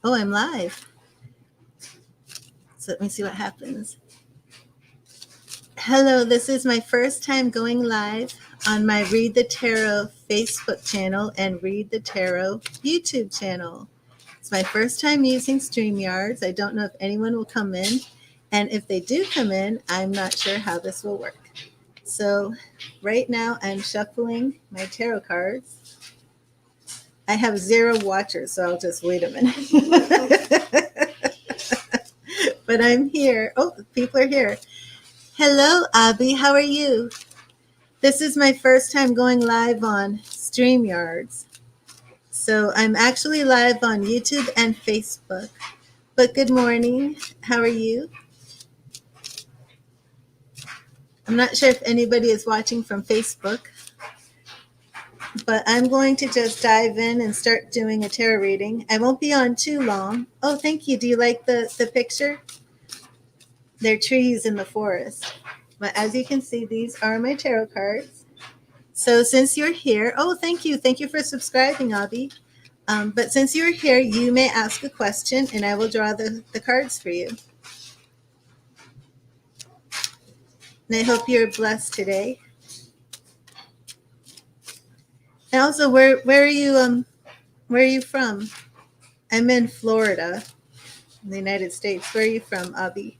Oh, I'm live. So let me see what happens. Hello, this is my first time going live on my Read the Tarot Facebook channel and Read the Tarot YouTube channel. It's my first time using StreamYards. I don't know if anyone will come in. And if they do come in, I'm not sure how this will work. So right now I'm shuffling my tarot cards. I have 0 watchers, so I'll just wait a minute. But I'm here. Oh, people are here. Hello, Abby. How are you? This is my first time going live on StreamYards. So I'm actually live on YouTube and Facebook. But good morning. How are you? I'm not sure if anybody is watching from Facebook, but I'm going to just dive in and start doing a tarot reading. I won't be on too long. Oh, thank you. Do you like the picture? They're trees in the forest. But as you can see, these are my tarot cards. So since you're here, oh, thank you. Thank you for subscribing, Abby. But since you're here, you may ask a question and I will draw the cards for you. And I hope you're blessed today. And also, where are you from? I'm in Florida, in the United States. Where are you from, Abby?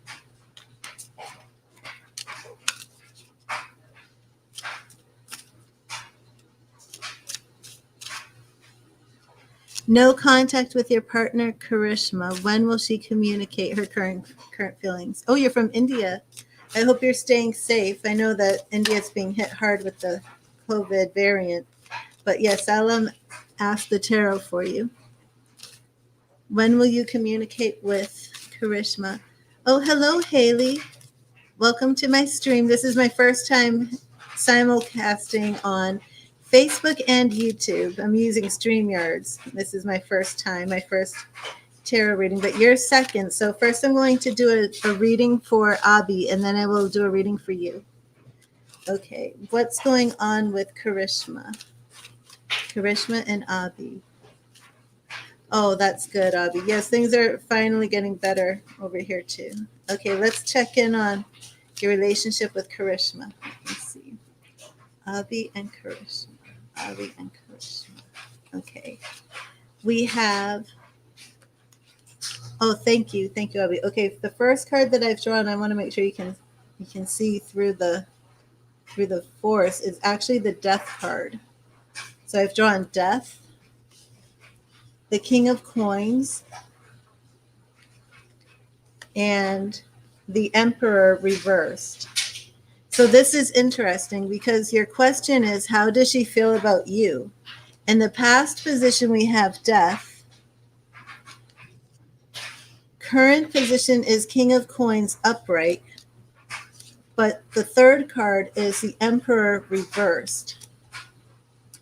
No contact with your partner, Karishma. When will she communicate her current feelings? Oh, you're from India. I hope you're staying safe. I know that India is being hit hard with the COVID variant. But yes, I'll ask the tarot for you. When will you communicate with Karishma? Oh, hello, Haley. Welcome to my stream. This is my first time simulcasting on Facebook and YouTube. I'm using StreamYards. This is my first time, my first tarot reading, but you're second. So first I'm going to do a reading for Abby, and then I will do a reading for you. Okay, what's going on with Karishma? Karishma and Abby. Oh, that's good, Abby. Yes, things are finally getting better over here too. Okay, let's check in on your relationship with Karishma. Let me see. Abby and Karishma. Abby and Karishma. Okay. We have. Oh, thank you, Abby. Okay, the first card that I've drawn, I want to make sure you can see through the forest, is actually the Death card. So I've drawn Death, the King of Coins, and the Emperor reversed. So this is interesting because your question is, how does she feel about you? In the past position, we have Death. Current position is King of Coins upright. But the third card is the Emperor reversed.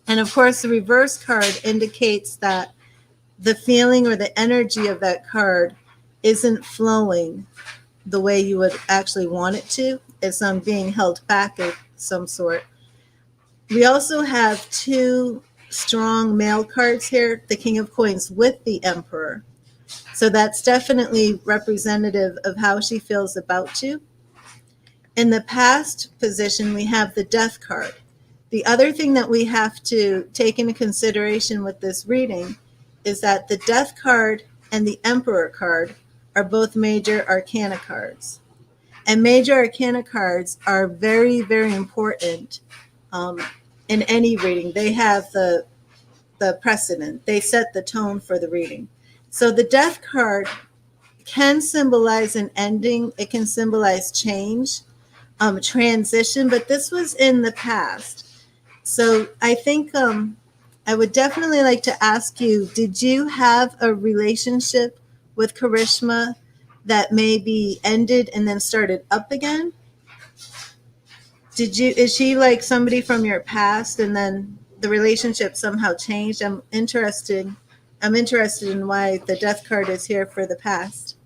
And of course, the reverse card indicates that the feeling or the energy of that card isn't flowing the way you would actually want it to. It's being held back of some sort. We also have 2 strong male cards here, the King of Coins with the Emperor. So that's definitely representative of how she feels about you. In the past position, we have the Death card. The other thing that we have to take into consideration with this reading is that the Death card and the Emperor card are both major arcana cards. And major arcana cards are very, very important in any reading. They have the precedent. They set the tone for the reading. So the Death card can symbolize an ending. It can symbolize change, transition, but this was in the past. So I think I would definitely like to ask you, did you have a relationship with Karishma that maybe ended and then started up again? Is she like somebody from your past and then the relationship somehow changed? I'm interested in why the Death card is here for the past.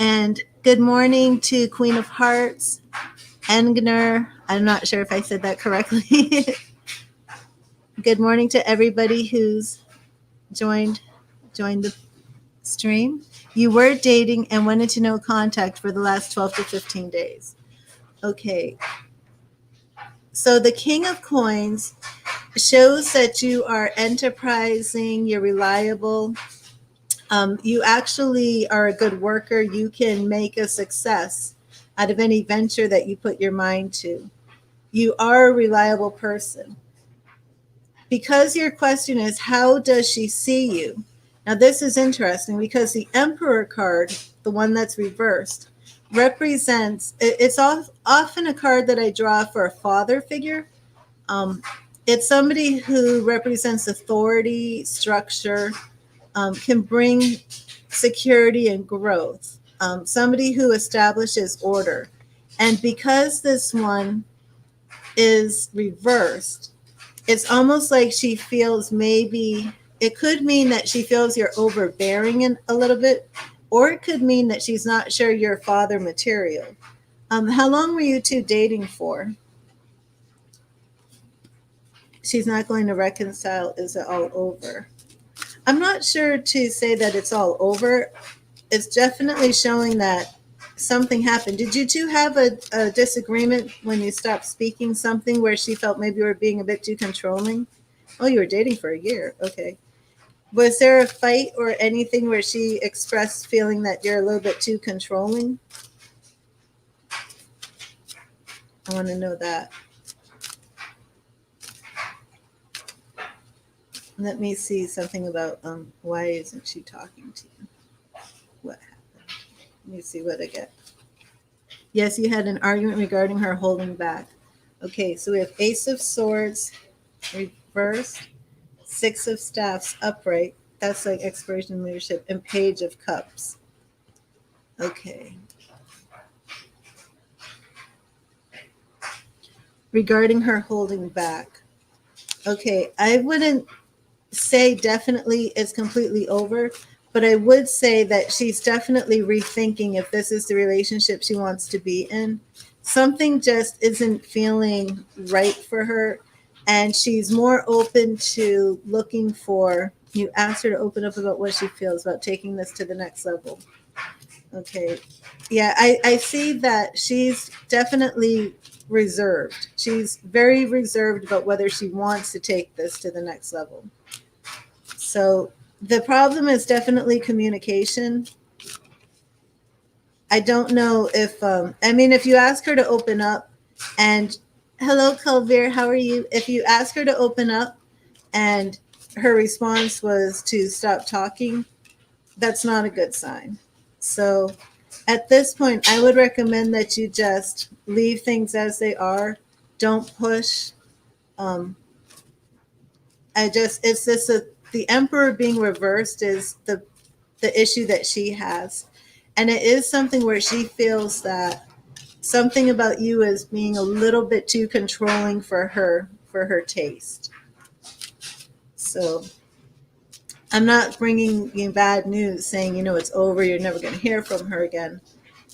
And good morning to Queen of Hearts, Engner. I'm not sure if I said that correctly. Good morning to everybody who's joined stream. You were dating and went into no contact for the last 12 to 15 days. Okay. So the King of Coins shows that you are enterprising, you're reliable. You actually are a good worker. You can make a success out of any venture that you put your mind to. You are a reliable person. Because your question is, how does she see you? Now, this is interesting because the Emperor card, the one that's reversed, represents, it's often a card that I draw for a father figure. It's somebody who represents authority, structure, can bring security and growth, somebody who establishes order. And because this one is reversed, it's almost like she feels, maybe it could mean that she feels you're overbearing a little bit, or it could mean that she's not sure you're father material. How long were you two dating for? She's not going to reconcile. Is it all over? I'm not sure to say that it's all over. It's definitely showing that something happened. Did you two have a disagreement when you stopped speaking, something where she felt maybe you were being a bit too controlling? Oh, you were dating for a year. Okay. Was there a fight or anything where she expressed feeling that you're a little bit too controlling? I want to know that. Let me see something about why isn't she talking to you? What happened? Let me see what I get. Yes, you had an argument regarding her holding back. Okay, so we have Ace of Swords reversed, Six of Staffs upright. That's like expiration and leadership, and Page of Cups. Okay. Regarding her holding back. Okay, I wouldn't say definitely it's completely over, but I would say that she's definitely rethinking if this is the relationship she wants to be in. Something just isn't feeling right for her, and she's more open to looking for, you asked her to open up about what she feels about taking this to the next level. Okay. Yeah, I see that she's definitely reserved. She's very reserved about whether she wants to take this to the next level. So the problem is definitely communication. I don't know if, if you ask her to open up and, hello, Calvir, how are you? If you ask her to open up and her response was to stop talking, that's not a good sign. So at this point, I would recommend that you just leave things as they are. Don't push. It's just the Emperor being reversed is the issue that she has. And it is something where she feels that something about you is being a little bit too controlling for her taste. So I'm not bringing you bad news saying, it's over, you're never going to hear from her again.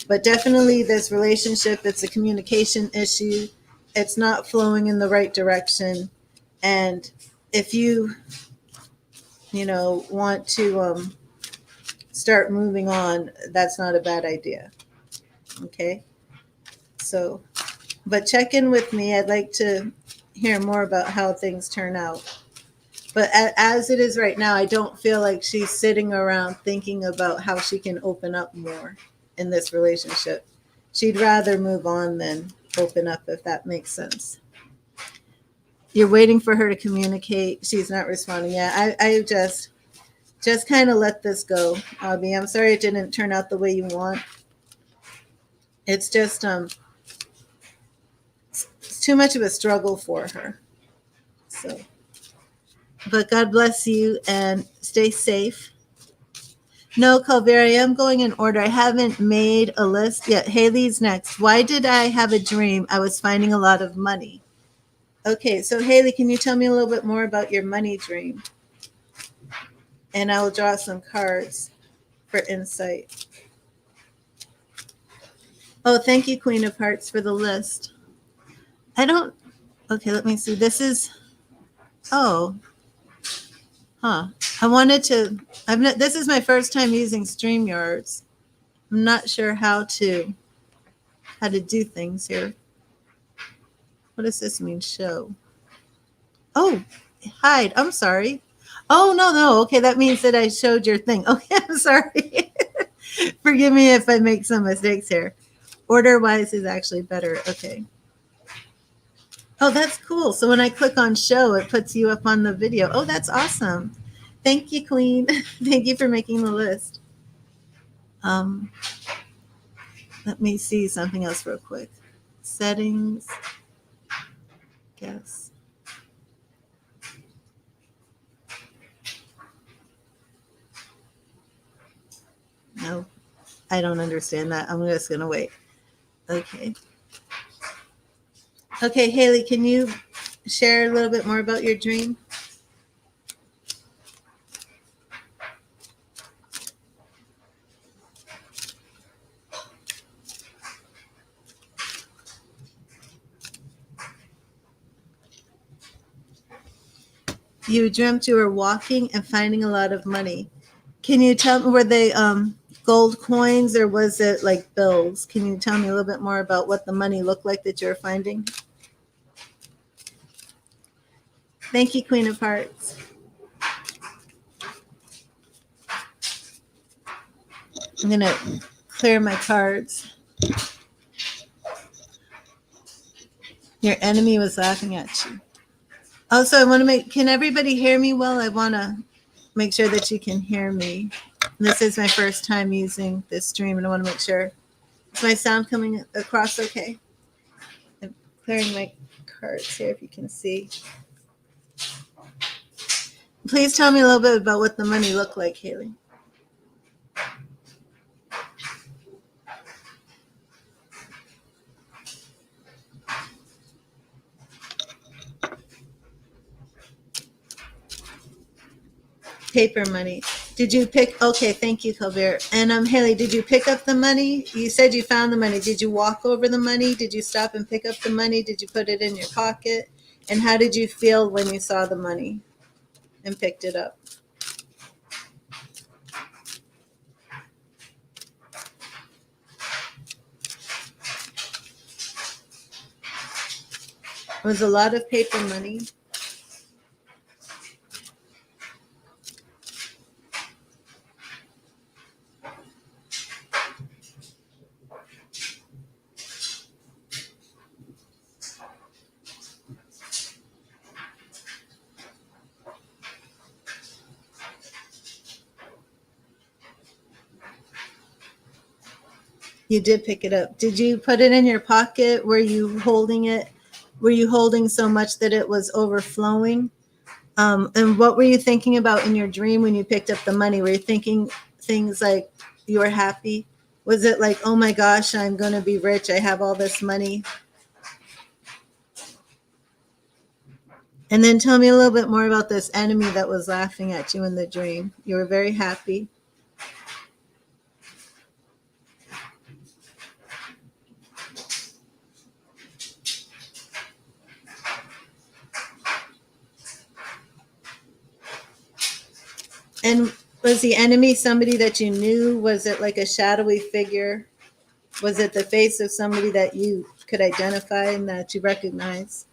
But definitely this relationship, it's a communication issue. It's not flowing in the right direction. And if you, want to start moving on, that's not a bad idea. Okay. So, but check in with me. I'd like to hear more about how things turn out. But as it is right now, I don't feel like she's sitting around thinking about how she can open up more in this relationship. She'd rather move on than open up, if that makes sense. You're waiting for her to communicate. She's not responding yet. I just kind of let this go, Abby. I'm sorry it didn't turn out the way you want. It's just it's too much of a struggle for her. So, but God bless you and stay safe. No, Calvary, I am going in order. I haven't made a list yet. Haley's next. Why did I have a dream I was finding a lot of money? Okay, so Haley, can you tell me a little bit more about your money dream? And I will draw some cards for insight. Oh, thank you, Queen of Hearts, for the list. Okay, let me see. This is, hold Huh. I wanted to, I've not, this is my first time using StreamYards. I'm not sure how to do things here. What does this mean? Show. Oh, hide. I'm sorry. Oh, no. Okay, that means that I showed your thing. Okay, I'm sorry. Forgive me if I make some mistakes here. Order wise is actually better. Okay. Oh, that's cool. So when I click on show, it puts you up on the video. Oh, that's awesome. Thank you, Queen. Thank you for making the list. Um, let me see something else real quick. Settings. Guess. No, I don't understand that. I'm just going to wait. Okay. Okay, Haley, can you share a little bit more about your dream? You dreamt you were walking and finding a lot of money. Can you tell me, were they gold coins or was it like bills? Can you tell me a little bit more about what the money looked like that you're finding? Thank you, Queen of Hearts. I'm going to clear my cards. Your enemy was laughing at you. Also, I want to can everybody hear me well? I want to make sure that you can hear me. This is my first time using this stream, and I want to make sure. Is my sound coming across okay? I'm clearing my cards here if you can see. Please tell me a little bit about what the money looked like, Haley. Paper money. Did you pick? Okay, thank you, Colbert. And Haley, did you pick up the money? You said you found the money. Did you walk over the money? Did you stop and pick up the money? Did you put it in your pocket? And how did you feel when you saw the money and picked it up? It was a lot of paper money. You did pick it up. Did you put it in your pocket? Were you holding it? Were you holding so much that it was overflowing? And what were you thinking about in your dream when you picked up the money? Were you thinking things like you were happy? Was it like, oh my gosh, I'm going to be rich. I have all this money. And then tell me a little bit more about this enemy that was laughing at you in the dream. You were very happy. And was the enemy somebody that you knew? Was it like a shadowy figure? Was it the face of somebody that you could identify and that you recognize?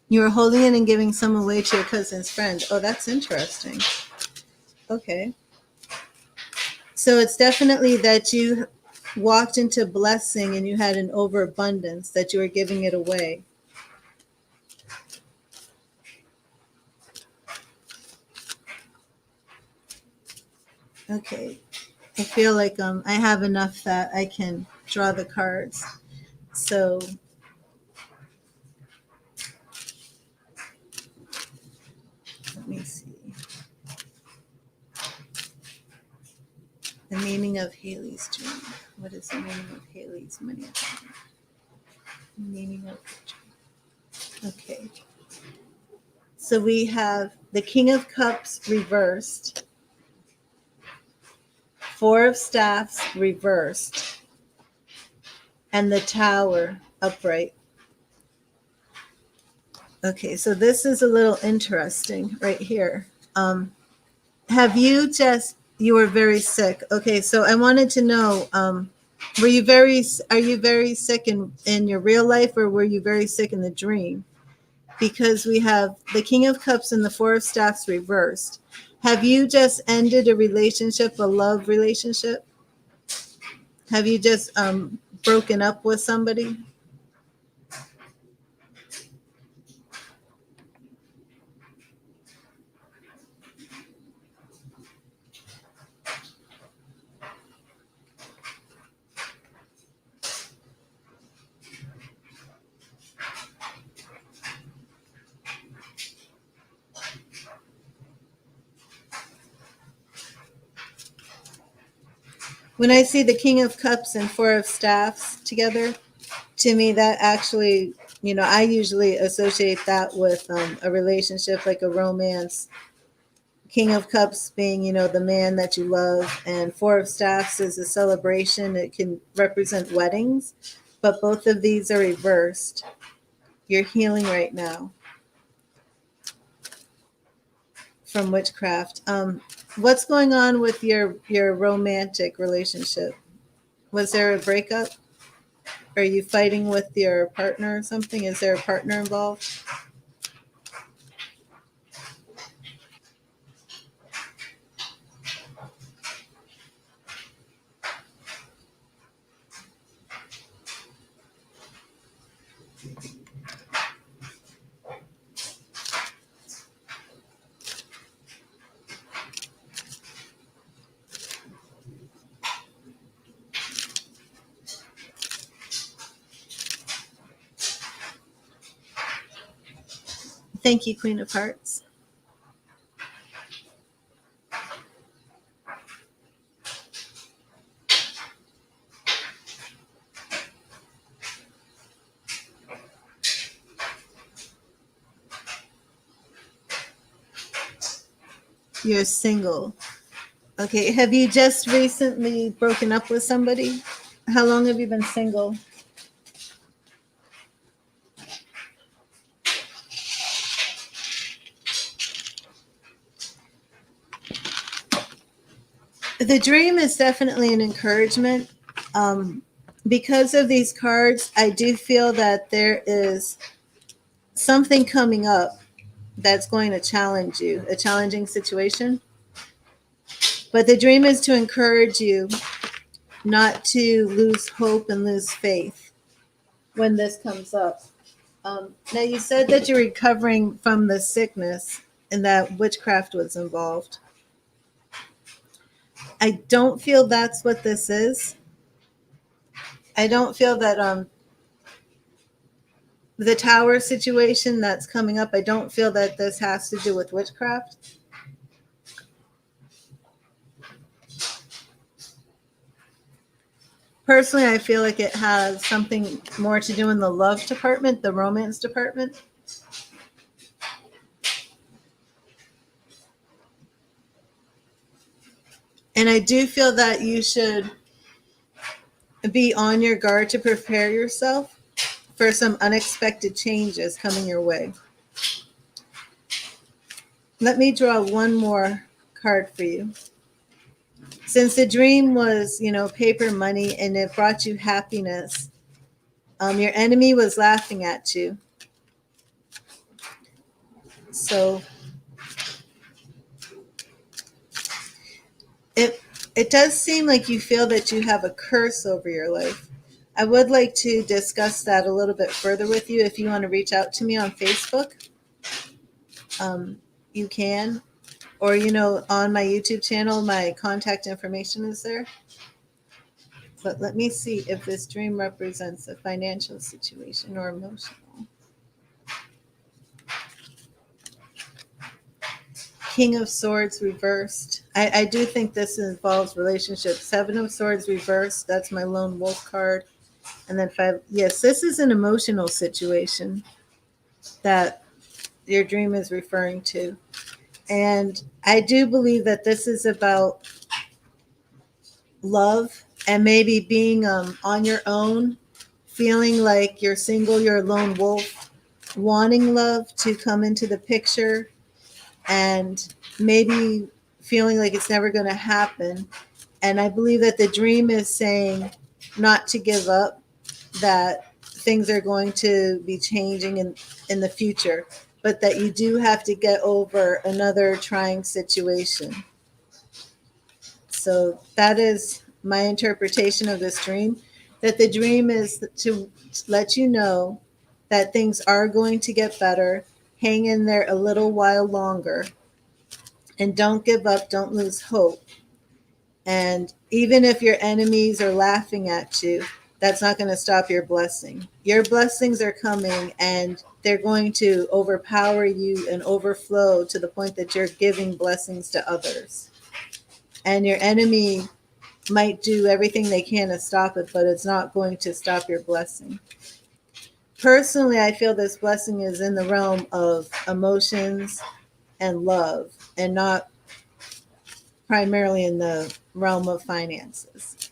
You were holding it and giving some away to your cousin's friend. Oh, that's interesting. Okay. So it's definitely that you walked into blessing and you had an overabundance that you were giving it away. Okay. I feel like I have enough that I can draw the cards. So let me see. The meaning of Haley's dream. What is the meaning of Haley's money account? Meaning of the dream. Okay. So we have the King of Cups reversed, Four of Staffs reversed, and the Tower upright. Okay, so this is a little interesting right here. Have you just, you were very sick. Okay, so I wanted to know, are you very sick in your real life, or were you very sick in the dream? Because we have the King of Cups and the Four of Staffs reversed. Have you just ended a relationship, a love relationship? Have you just broken up with somebody? When I see the King of Cups and Four of Staffs together, to me, that actually, I usually associate that with a relationship, like a romance. King of Cups being, the man that you love, and Four of Staffs is a celebration. It can represent weddings, but both of these are reversed. You're healing right now from witchcraft. What's going on with your romantic relationship? Was there a breakup? Are you fighting with your partner or something? Is there a partner involved? Thank you, Queen of Hearts. You're single. Okay, have you just recently broken up with somebody? How long have you been single? The dream is definitely an encouragement. Because of these cards, I do feel that there is something coming up that's going to challenge you, a challenging situation. But the dream is to encourage you not to lose hope and lose faith when this comes up. Now, you said that you're recovering from the sickness and that witchcraft was involved. I don't feel that's what this is. I don't feel that the tower situation that's coming up, I don't feel that this has to do with witchcraft. Personally, I feel like it has something more to do in the love department, the romance department. And I do feel that you should be on your guard to prepare yourself for some unexpected changes coming your way. Let me draw one more card for you. Since the dream was, paper money and it brought you happiness, your enemy was laughing at you. So it does seem like you feel that you have a curse over your life. I would like to discuss that a little bit further with you. If you want to reach out to me on Facebook, you can. Or, on my YouTube channel, my contact information is there. But let me see if this dream represents a financial situation or emotional. King of Swords reversed. I do think this involves relationships. Seven of Swords reversed. That's my lone wolf card. And then five. Yes, this is an emotional situation that your dream is referring to. And I do believe that this is about love and maybe being on your own, feeling like you're single, you're a lone wolf, wanting love to come into the picture, and maybe feeling like it's never going to happen. And I believe that the dream is saying not to give up, that things are going to be changing in the future, but that you do have to get over another trying situation. So that is my interpretation of this dream, that the dream is to let you know that things are going to get better. Hang in there a little while longer and don't give up, don't lose hope. And even if your enemies are laughing at you, that's not going to stop your blessing. Your blessings are coming and they're going to overpower you and overflow to the point that you're giving blessings to others. And your enemy might do everything they can to stop it, but it's not going to stop your blessing. Personally, I feel this blessing is in the realm of emotions and love, and not primarily in the realm of finances.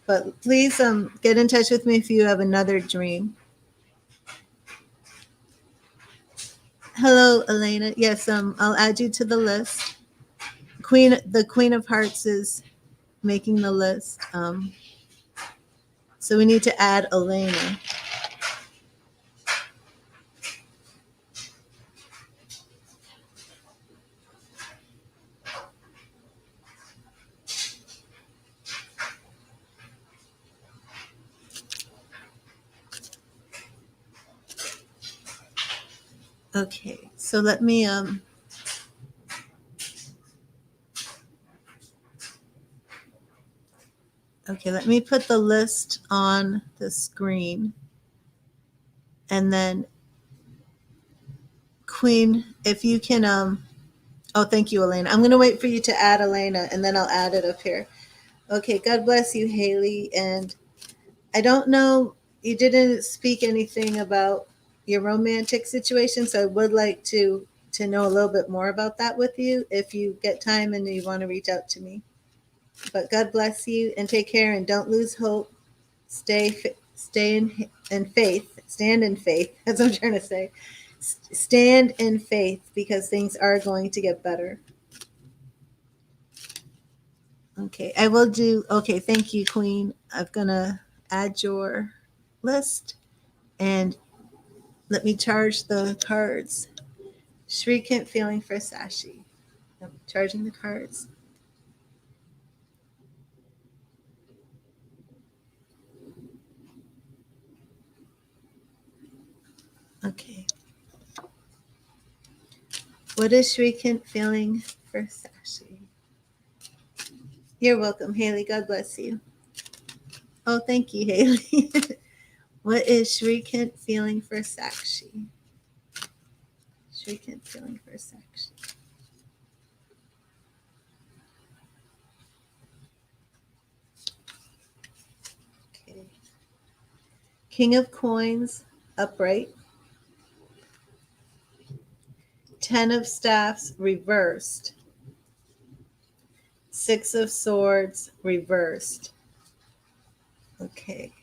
But please get in touch with me if you have another dream. Hello, Elena. Yes, I'll add you to the list. The Queen of Hearts is making the list. So we need to add Elena. Okay, so let me okay, let me put the list on the screen. And then Queen, if you can oh, thank you, Elena. I'm going to wait for you to add Elena and then I'll add it up here. Okay, God bless you, Haley. And I don't know, you didn't speak anything about your romantic situation, so I would like to know a little bit more about that with you if you get time and you want to reach out to me. But God bless you and take care and don't lose hope. Stay in faith. Stand in faith. That's what I'm trying to say. Stand in faith because things are going to get better. Okay, I will do. Okay, thank you, Queen. I'm gonna add your list and let me charge the cards. Shrikant feeling for Sashi. I'm charging the cards. Okay. What is Shrikant feeling for Sashi? You're welcome, Haley. God bless you. Oh, thank you, Haley. What is Shrikant feeling for Sakshi? Shrikant feeling for Sakshi. Okay. King of Coins, upright. Ten of Staffs, reversed. Six of Swords, reversed. Okay.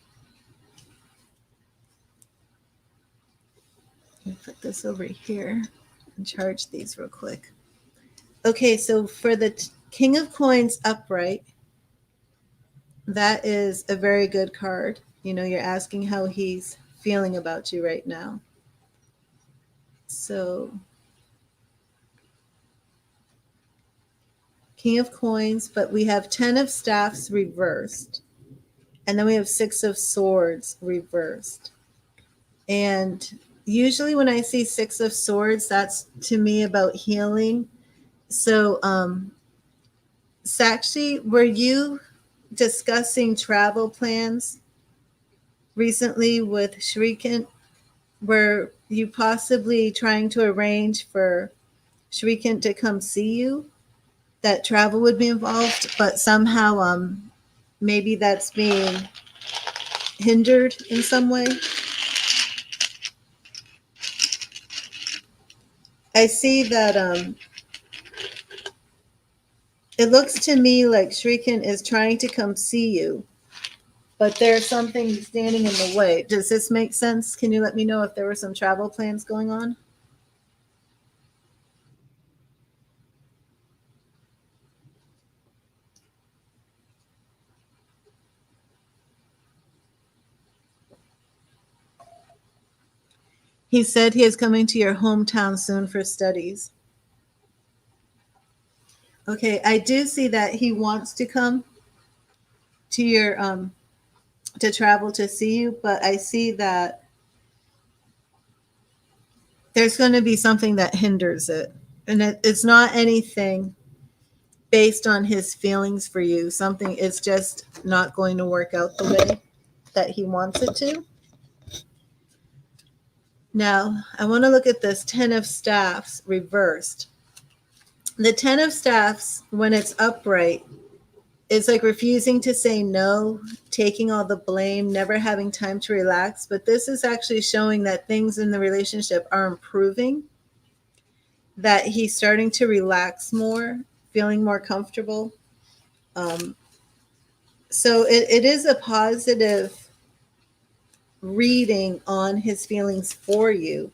Let me put this over here and charge these real quick. Okay, so for the King of Coins upright, that is a very good card. You know, you're asking how he's feeling about you right now. So, King of Coins, but we have 10 of Staffs reversed. And then we have 6 of Swords reversed. And usually when I see 6 of Swords, that's to me about healing. So, Sakshi, were you discussing travel plans recently with Shrikant? Were you possibly trying to arrange for Shriekant to come see you, that travel would be involved, but somehow maybe that's being hindered in some way. I see that it looks to me like Shriekant is trying to come see you, but there's something standing in the way. Does this make sense? Can you let me know if there were some travel plans going on? He said he is coming to your hometown soon for studies. Okay, I do see that he wants to come to your to travel to see you, but I see that there's going to be something that hinders it. And it's not anything based on his feelings for you. Something is just not going to work out the way that he wants it to. Now, I want to look at this 10 of staffs reversed. The 10 of staffs, when it's upright, is like refusing to say no, taking all the blame, never having time to relax. But this is actually showing that things in the relationship are improving, that he's starting to relax more, feeling more comfortable. So it is a positive reading on his feelings for you,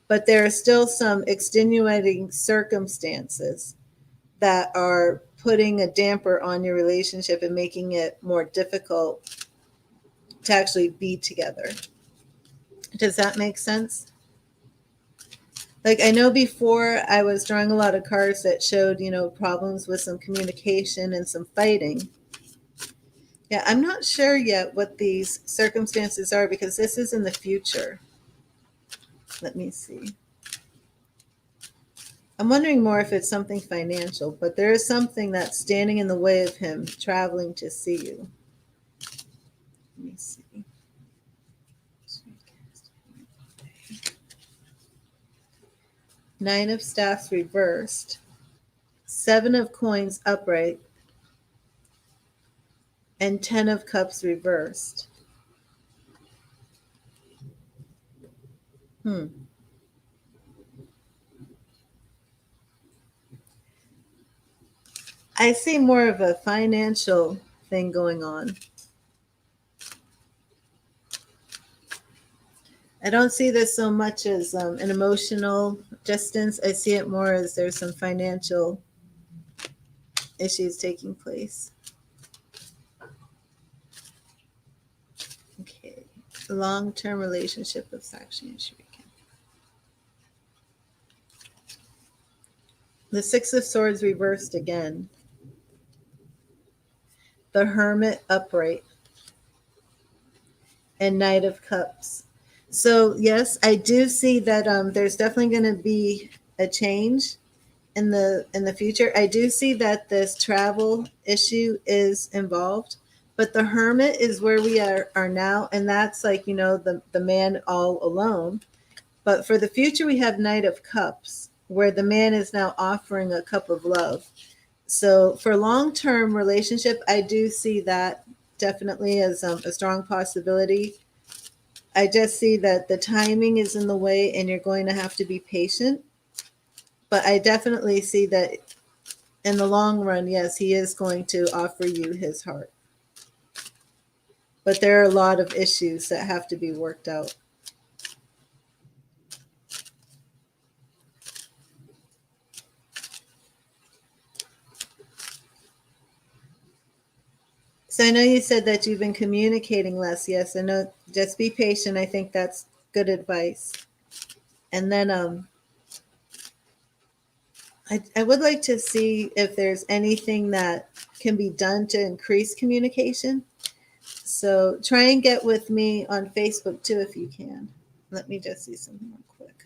but there are still some extenuating circumstances that are putting a damper on your relationship and making it more difficult to actually be together. Does that make sense? Like, I know before I was drawing a lot of cards that showed, problems with some communication and some fighting. Yeah, I'm not sure yet what these circumstances are because this is in the future. Let me see. I'm wondering more if it's something financial, but there is something that's standing in the way of him traveling to see you. Let me see. Nine of staffs reversed. Seven of coins upright. And 10 of cups reversed. I see more of a financial thing going on. I don't see this so much as an emotional distance. I see it more as there's some financial issues taking place. Okay. Long-term relationship of Sakshi and Shriekant. The Six of Swords reversed again. The Hermit upright. And Knight of Cups. So yes, I do see that there's definitely going to be a change in the future. I do see that this travel issue is involved, but the Hermit is where we are now, and that's like the man all alone. But for the future, we have Knight of Cups, where the man is now offering a cup of love. So for long-term relationship, I do see that definitely as a strong possibility. I just see that the timing is in the way and you're going to have to be patient. But I definitely see that in the long run, yes, he is going to offer you his heart. But there are a lot of issues that have to be worked out. So I know you said that you've been communicating less. Yes, I know. Just be patient. I think that's good advice. And then I would like to see if there's anything that can be done to increase communication. So try and get with me on Facebook too if you can. Let me just see something real quick.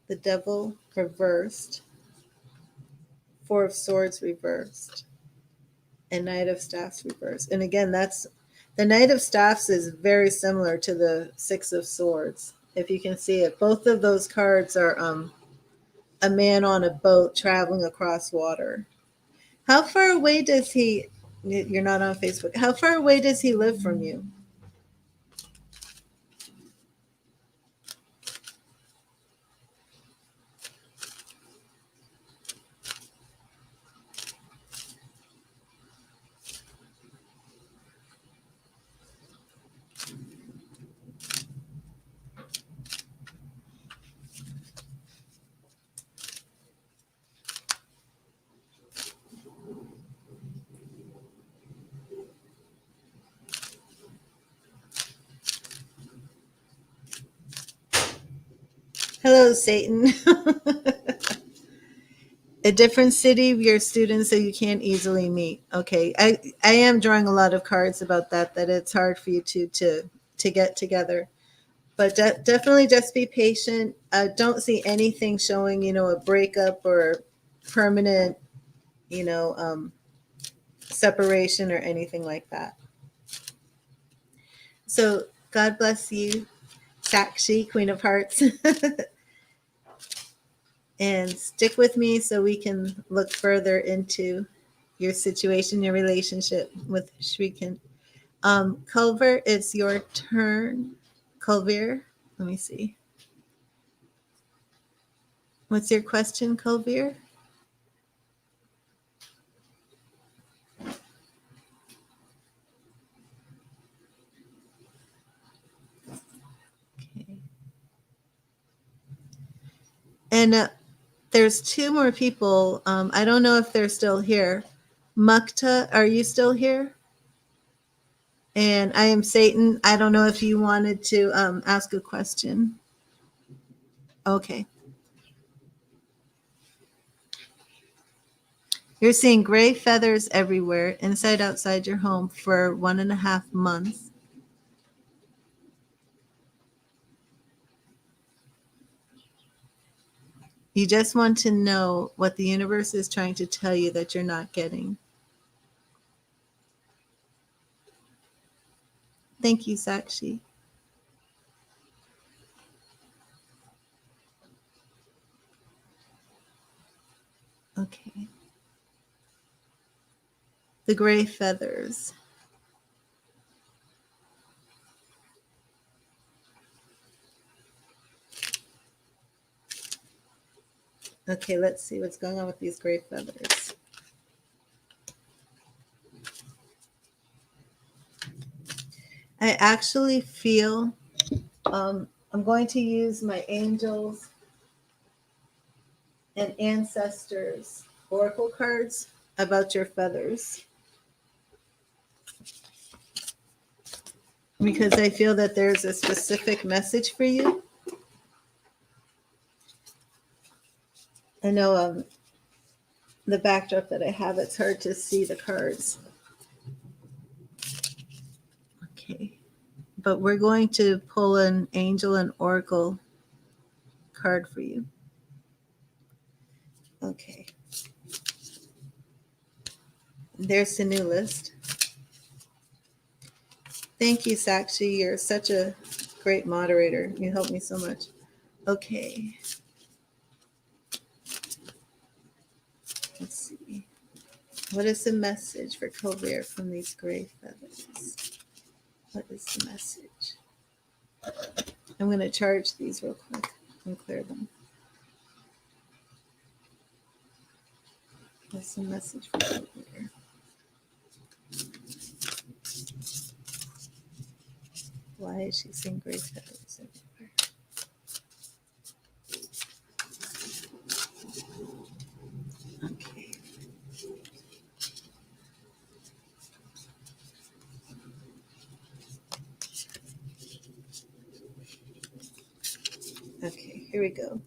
The Devil reversed. Four of Swords reversed. And Knight of Staffs reversed. And again, that's the Knight of Staffs is very similar to the Six of Swords. If you can see it, both of those cards are a man on a boat traveling across water. How far away does he? You're not on Facebook. How far away does he live from you? Hello, Satan. A different city, your students, so you can't easily meet. Okay, I am drawing a lot of cards about that. That it's hard for you to get together, but definitely just be patient. Don't see anything showing a breakup or permanent you know separation or anything like that. So God bless you, Sakshi, Queen of Hearts. And stick with me so we can look further into your situation, your relationship with Shrikan. Culver, it's your turn. Culver, let me see. What's your question, Culver? Okay. And there's two more people. I don't know if they're still here. Mukta, are you still here? And I am Satan. I don't know if you wanted to ask a question. Okay. You're seeing gray feathers everywhere, inside, outside your home for 1.5 months. You just want to know what the universe is trying to tell you that you're not getting. Thank you, Sakshi. Okay. The gray feathers. Okay, let's see what's going on with these gray feathers. I actually feel I'm going to use my angels and ancestors oracle cards about your feathers because I feel that there's a specific message for you. I know the backdrop that I have, it's hard to see the cards. Okay. But we're going to pull an angel and oracle card for you. Okay. There's the new list. Thank you, Sakshi. You're such a great moderator. You helped me so much. Okay. Let's see. What is the message for Colbert from these gray feathers? What is the message? I'm going to charge these real quick and clear them. What's the message for Colbert? Why is she seeing gray feathers everywhere? Okay. Okay, here we go.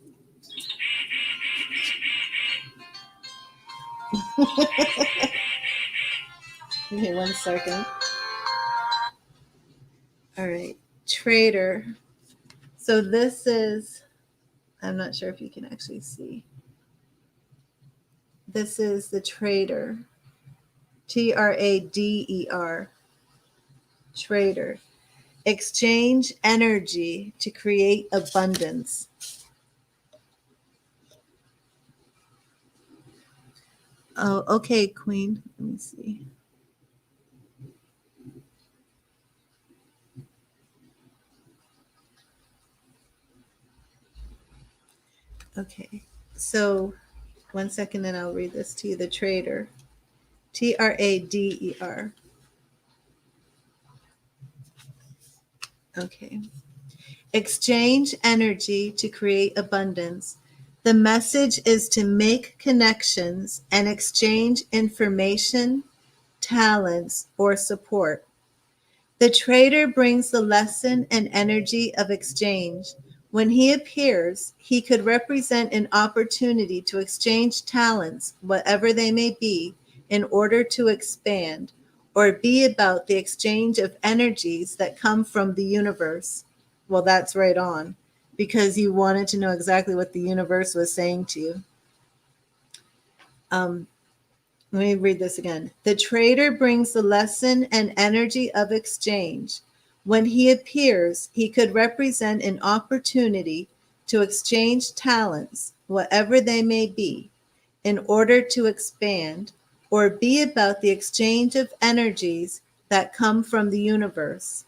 Okay, 1 second. All right, trader. So this is, I'm not sure if you can actually see. This is the trader. Trader. Trader. Exchange energy to create abundance. Oh, okay, Queen. Let me see. Okay, so 1 second and I'll read this to you. The trader, Trader. Okay. Exchange energy to create abundance. The message is to make connections and exchange information, talents, or support. The trader brings the lesson and energy of exchange. When he appears, he could represent an opportunity to exchange talents, whatever they may be, in order to expand, or be about the exchange of energies that come from the universe. Well, that's right on, because you wanted to know exactly what the universe was saying to you. Let me read this again. The trader brings the lesson and energy of exchange. When he appears, he could represent an opportunity to exchange talents, whatever they may be, in order to expand, or be about the exchange of energies that come from the universe,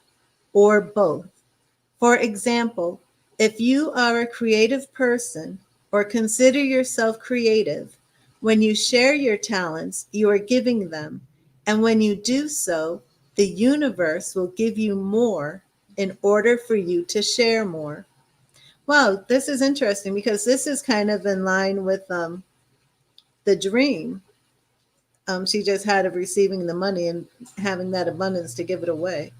or both. For example, if you are a creative person or consider yourself creative, when you share your talents, you are giving them. And when you do so, the universe will give you more in order for you to share more. Wow, this is interesting because this is kind of in line with the dream she just had of receiving the money and having that abundance to give it away.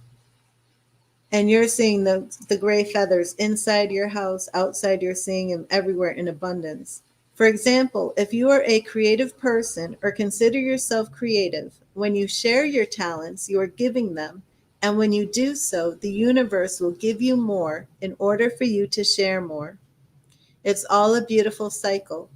And you're seeing the gray feathers inside your house, outside, you're seeing them everywhere in abundance. For example, if you are a creative person or consider yourself creative, when you share your talents, you are giving them. And when you do so, the universe will give you more in order for you to share more. It's all a beautiful cycle.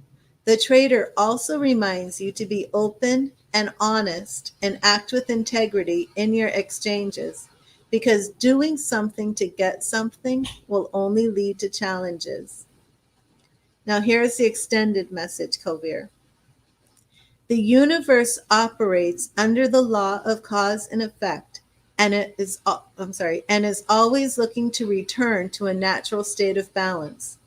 The trader also reminds you to be open and honest and act with integrity in your exchanges, because doing something to get something will only lead to challenges. Now, here's the extended message, Kovir. The universe operates under the law of cause and effect, and and is always looking to return to a natural state of balance.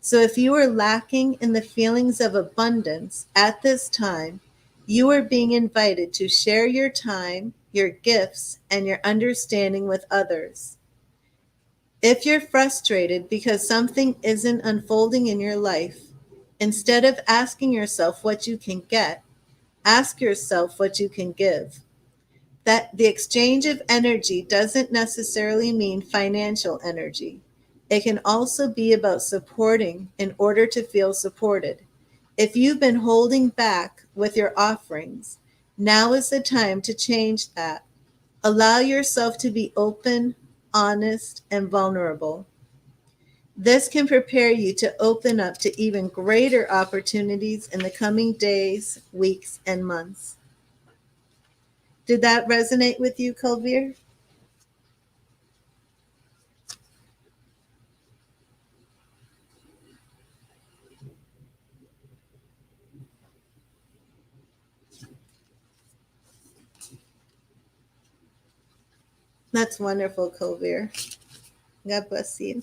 So if you are lacking in the feelings of abundance at this time, you are being invited to share your time, your gifts, and your understanding with others. If you're frustrated because something isn't unfolding in your life, instead of asking yourself what you can get, ask yourself what you can give. That the exchange of energy doesn't necessarily mean financial energy. It can also be about supporting in order to feel supported. If you've been holding back with your offerings, now is the time to change that. Allow yourself to be open, honest, and vulnerable. This can prepare you to open up to even greater opportunities in the coming days, weeks, and months. Did that resonate with you, Kulveer? That's wonderful, Kulveer. God bless you.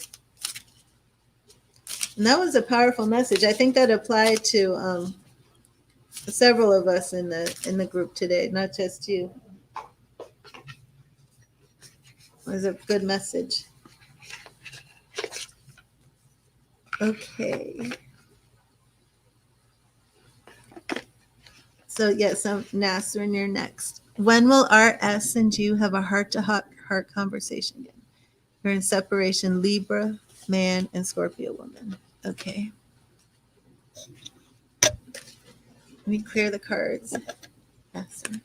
And that was a powerful message. I think that applied to several of us in the group today, not just you. It was a good message. Okay. So yes, Nasrin, you're next. When will RS and you have a heart-to-heart conversation again? You're in separation, Libra, man, and Scorpio woman. Okay. Let me clear the cards. Nasrin.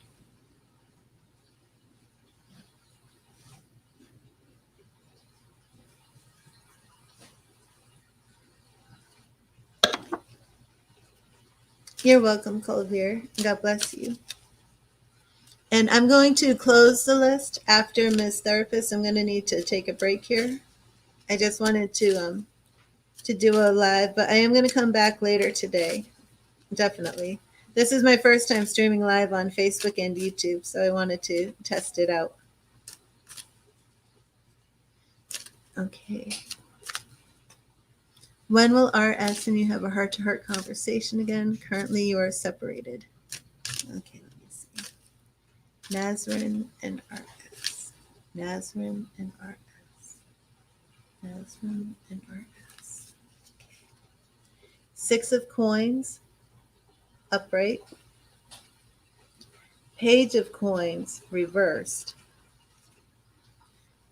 You're welcome, Kulveer. God bless you. And I'm going to close the list after Ms. Therapist. I'm going to need to take a break here. I just wanted to do a live, but I am going to come back later today, definitely. This is my first time streaming live on Facebook and YouTube, so I wanted to test it out. Okay. When will RS and you have a heart-to-heart conversation again? Currently, you are separated. Okay, let me see. Nazrin and RS. Nazrin and RS. Nazrin and RS. Okay. Six of coins, upright. Page of coins, reversed.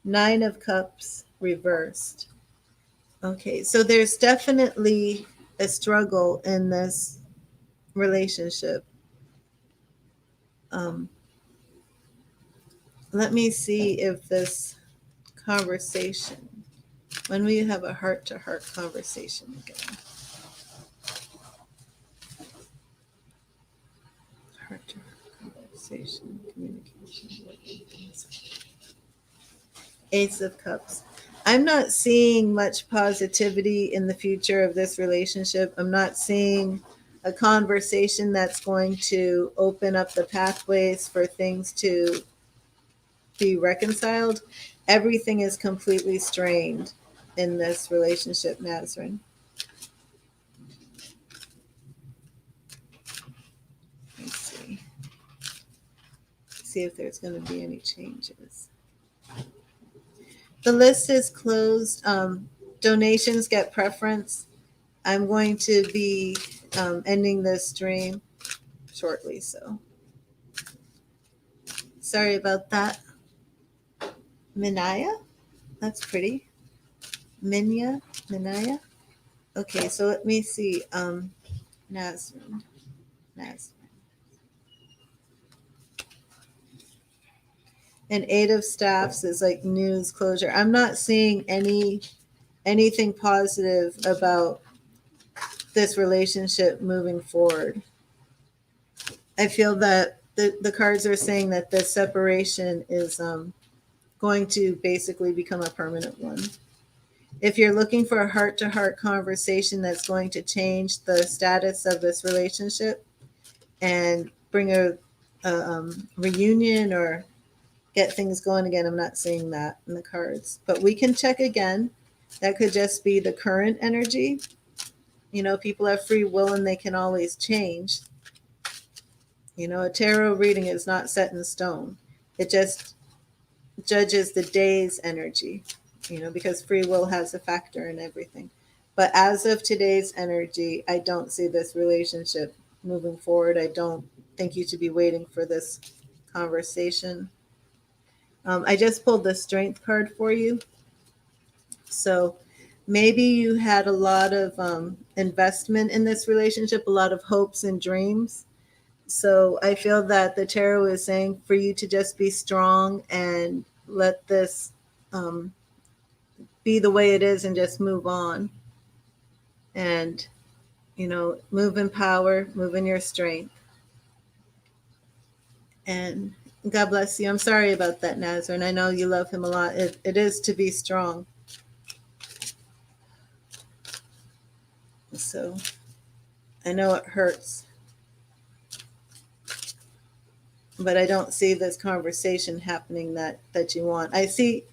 Nine of cups, reversed. Okay, so there's definitely a struggle in this relationship. Let me see if this conversation, when we have a heart-to-heart conversation again. Heart-to-heart conversation, communication. Ace of Cups. I'm not seeing much positivity in the future of this relationship. I'm not seeing a conversation that's going to open up the pathways for things to be reconciled. Everything is completely strained in this relationship, Nazrin. Let's see. See if there's going to be any changes. The list is closed. Donations get preference. I'm going to be ending this stream shortly, so sorry about that. Minaya? That's pretty. Minaya? Okay, so let me see. Nazrin. And Eight of Staffs is like news closure. I'm not seeing anything positive about this relationship moving forward. I feel that the cards are saying that the separation is going to basically become a permanent one. If you're looking for a heart-to-heart conversation that's going to change the status of this relationship and bring a reunion or get things going again, I'm not seeing that in the cards. But we can check again. That could just be the current energy. You know, people have free will and they can always change. You know, a tarot reading is not set in stone. It just judges the day's energy, you know, because free will has a factor in everything. But as of today's energy, I don't see this relationship moving forward. I don't think you should be waiting for this conversation. I just pulled the strength card for you. So maybe you had a lot of investment in this relationship, a lot of hopes and dreams. So I feel that the tarot is saying for you to just be strong and let this be the way it is and just move on. And, you know, move in power, move in your strength. And God bless you. I'm sorry about that, Nazarene. I know you love him a lot. It is to be strong. So I know it hurts. But I don't see this conversation happening that you want. I see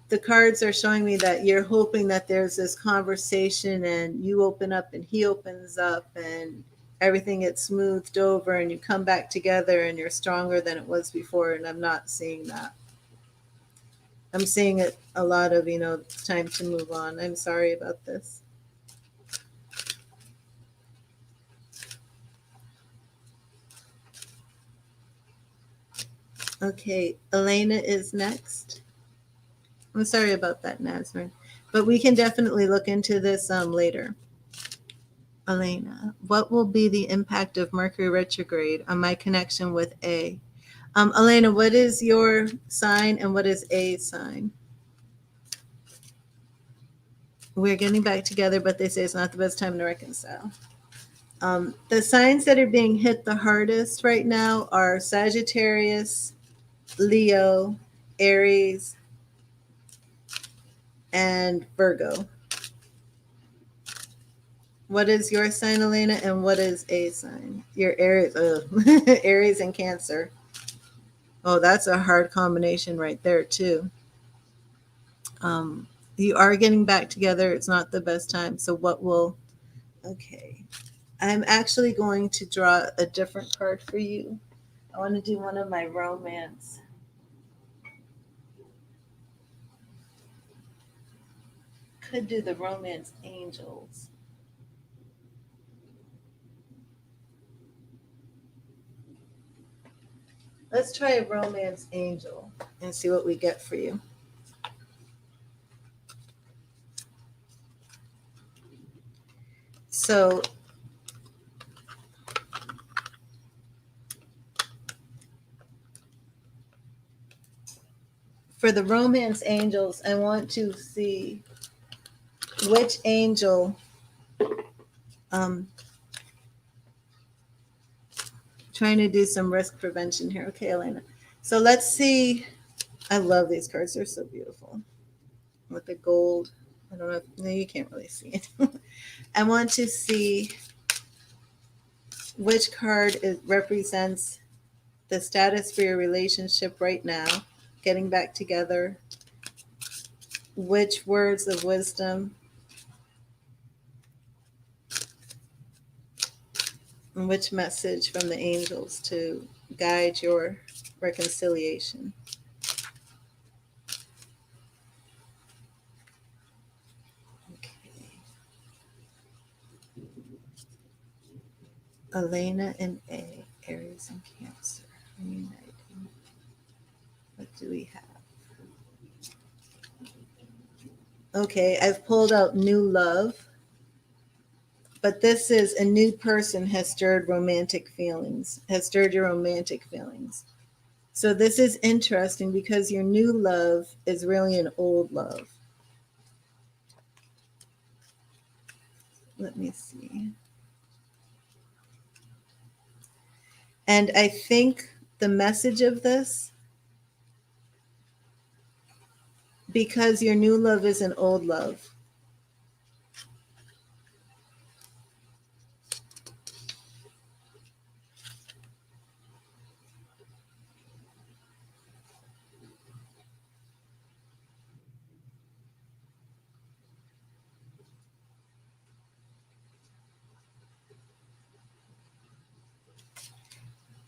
the cards are showing me that you're hoping that there's this conversation and you open up and he opens up and everything gets smoothed over and you come back together and you're stronger than it was before. And I'm not seeing that. I'm seeing it a lot of, you know, it's time to move on. I'm sorry about this. Okay, Elena is next. I'm sorry about that, Nazarene. But we can definitely look into this later. Elena, what will be the impact of Mercury retrograde on my connection with A? Elena, what is your sign and what is A's sign? We're getting back together, but they say it's not the best time to reconcile. The signs that are being hit the hardest right now are Sagittarius, Leo, Aries, and Virgo. What is your sign, Elena, and what is a sign? Your Aries, Aries and Cancer. Oh, that's a hard combination right there too. Um, you are getting back together. It's not the best time. So what will? Okay, I'm actually going to draw a different card for you. I want to do one of my romance. Could do the romance angels. Let's try a romance angel and see what we get for you. So for the romance angels, I want to see which angel trying to do some risk prevention here. Okay, Elena. So let's see. I love these cards. They're so beautiful. With the gold. I don't know. No, you can't really see it. I want to see which card represents the status for your relationship right now, getting back together. Which words of wisdom and which message from the angels to guide your reconciliation. Okay. Elena and A, Aries and Cancer, reuniting. What do we have? Okay, I've pulled out new love, but this is a new person has stirred romantic feelings, has stirred your romantic feelings. So this is interesting because your new love is really an old love. Let me see. And I think the message of this, because your new love is an old love,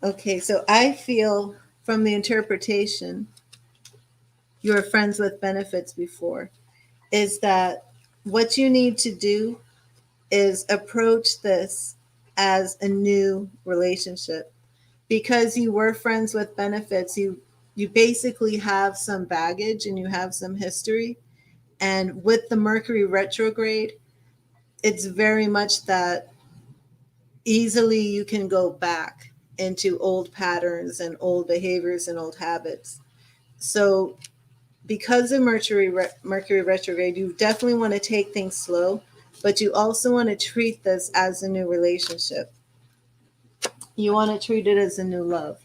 okay, so I feel from the interpretation, you were friends with benefits before, is that what you need to do is approach this as a new relationship. Because you were friends with benefits, you basically have some baggage and you have some history. And with the Mercury retrograde, it's very much that easily you can go back into old patterns and old behaviors and old habits. So because of Mercury retrograde, you definitely want to take things slow, but you also want to treat this as a new relationship. You want to treat it as a new love.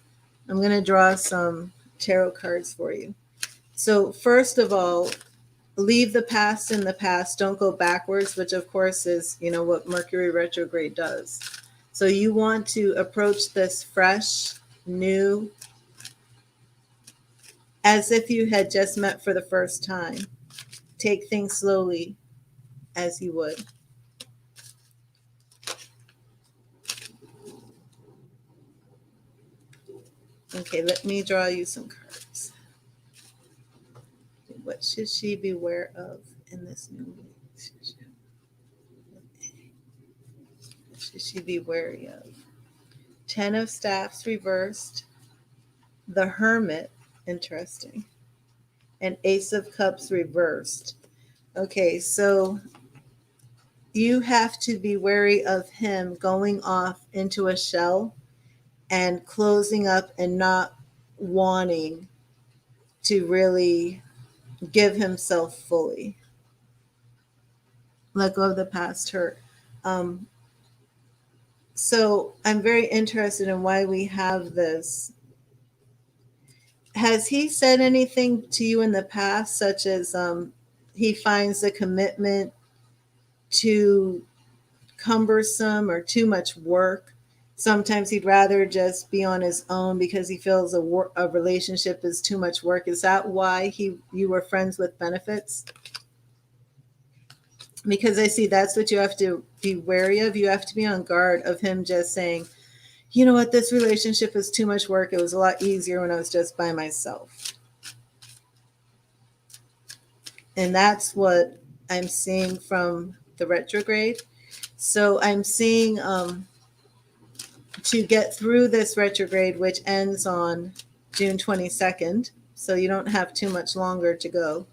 I'm going to draw some tarot cards for you. So first of all, leave the past in the past. Don't go backwards, which of course is, what Mercury retrograde does. So you want to approach this fresh, new, as if you had just met for the first time. Take things slowly as you would. Okay, let me draw you some cards. What should she beware of in this new relationship? What should she be wary of? Ten of Staffs reversed. The Hermit, interesting. And Ace of Cups reversed. Okay, so you have to be wary of him going off into a shell and closing up and not wanting to really give himself fully. Let go of the past hurt. Um, so I'm very interested in why we have this. Has he said anything to you in the past, such as he finds the commitment to cumbersome or too much work. Sometimes he'd rather just be on his own because he feels a relationship is too much work. Is that why you were friends with benefits? Because I see that's what you have to be wary of. You have to be on guard of him just saying, you know what, this relationship is too much work. It was a lot easier when I was just by myself. And that's what I'm seeing from the retrograde. So I'm seeing to get through this retrograde, which ends on June 22nd, so you don't have too much longer to go,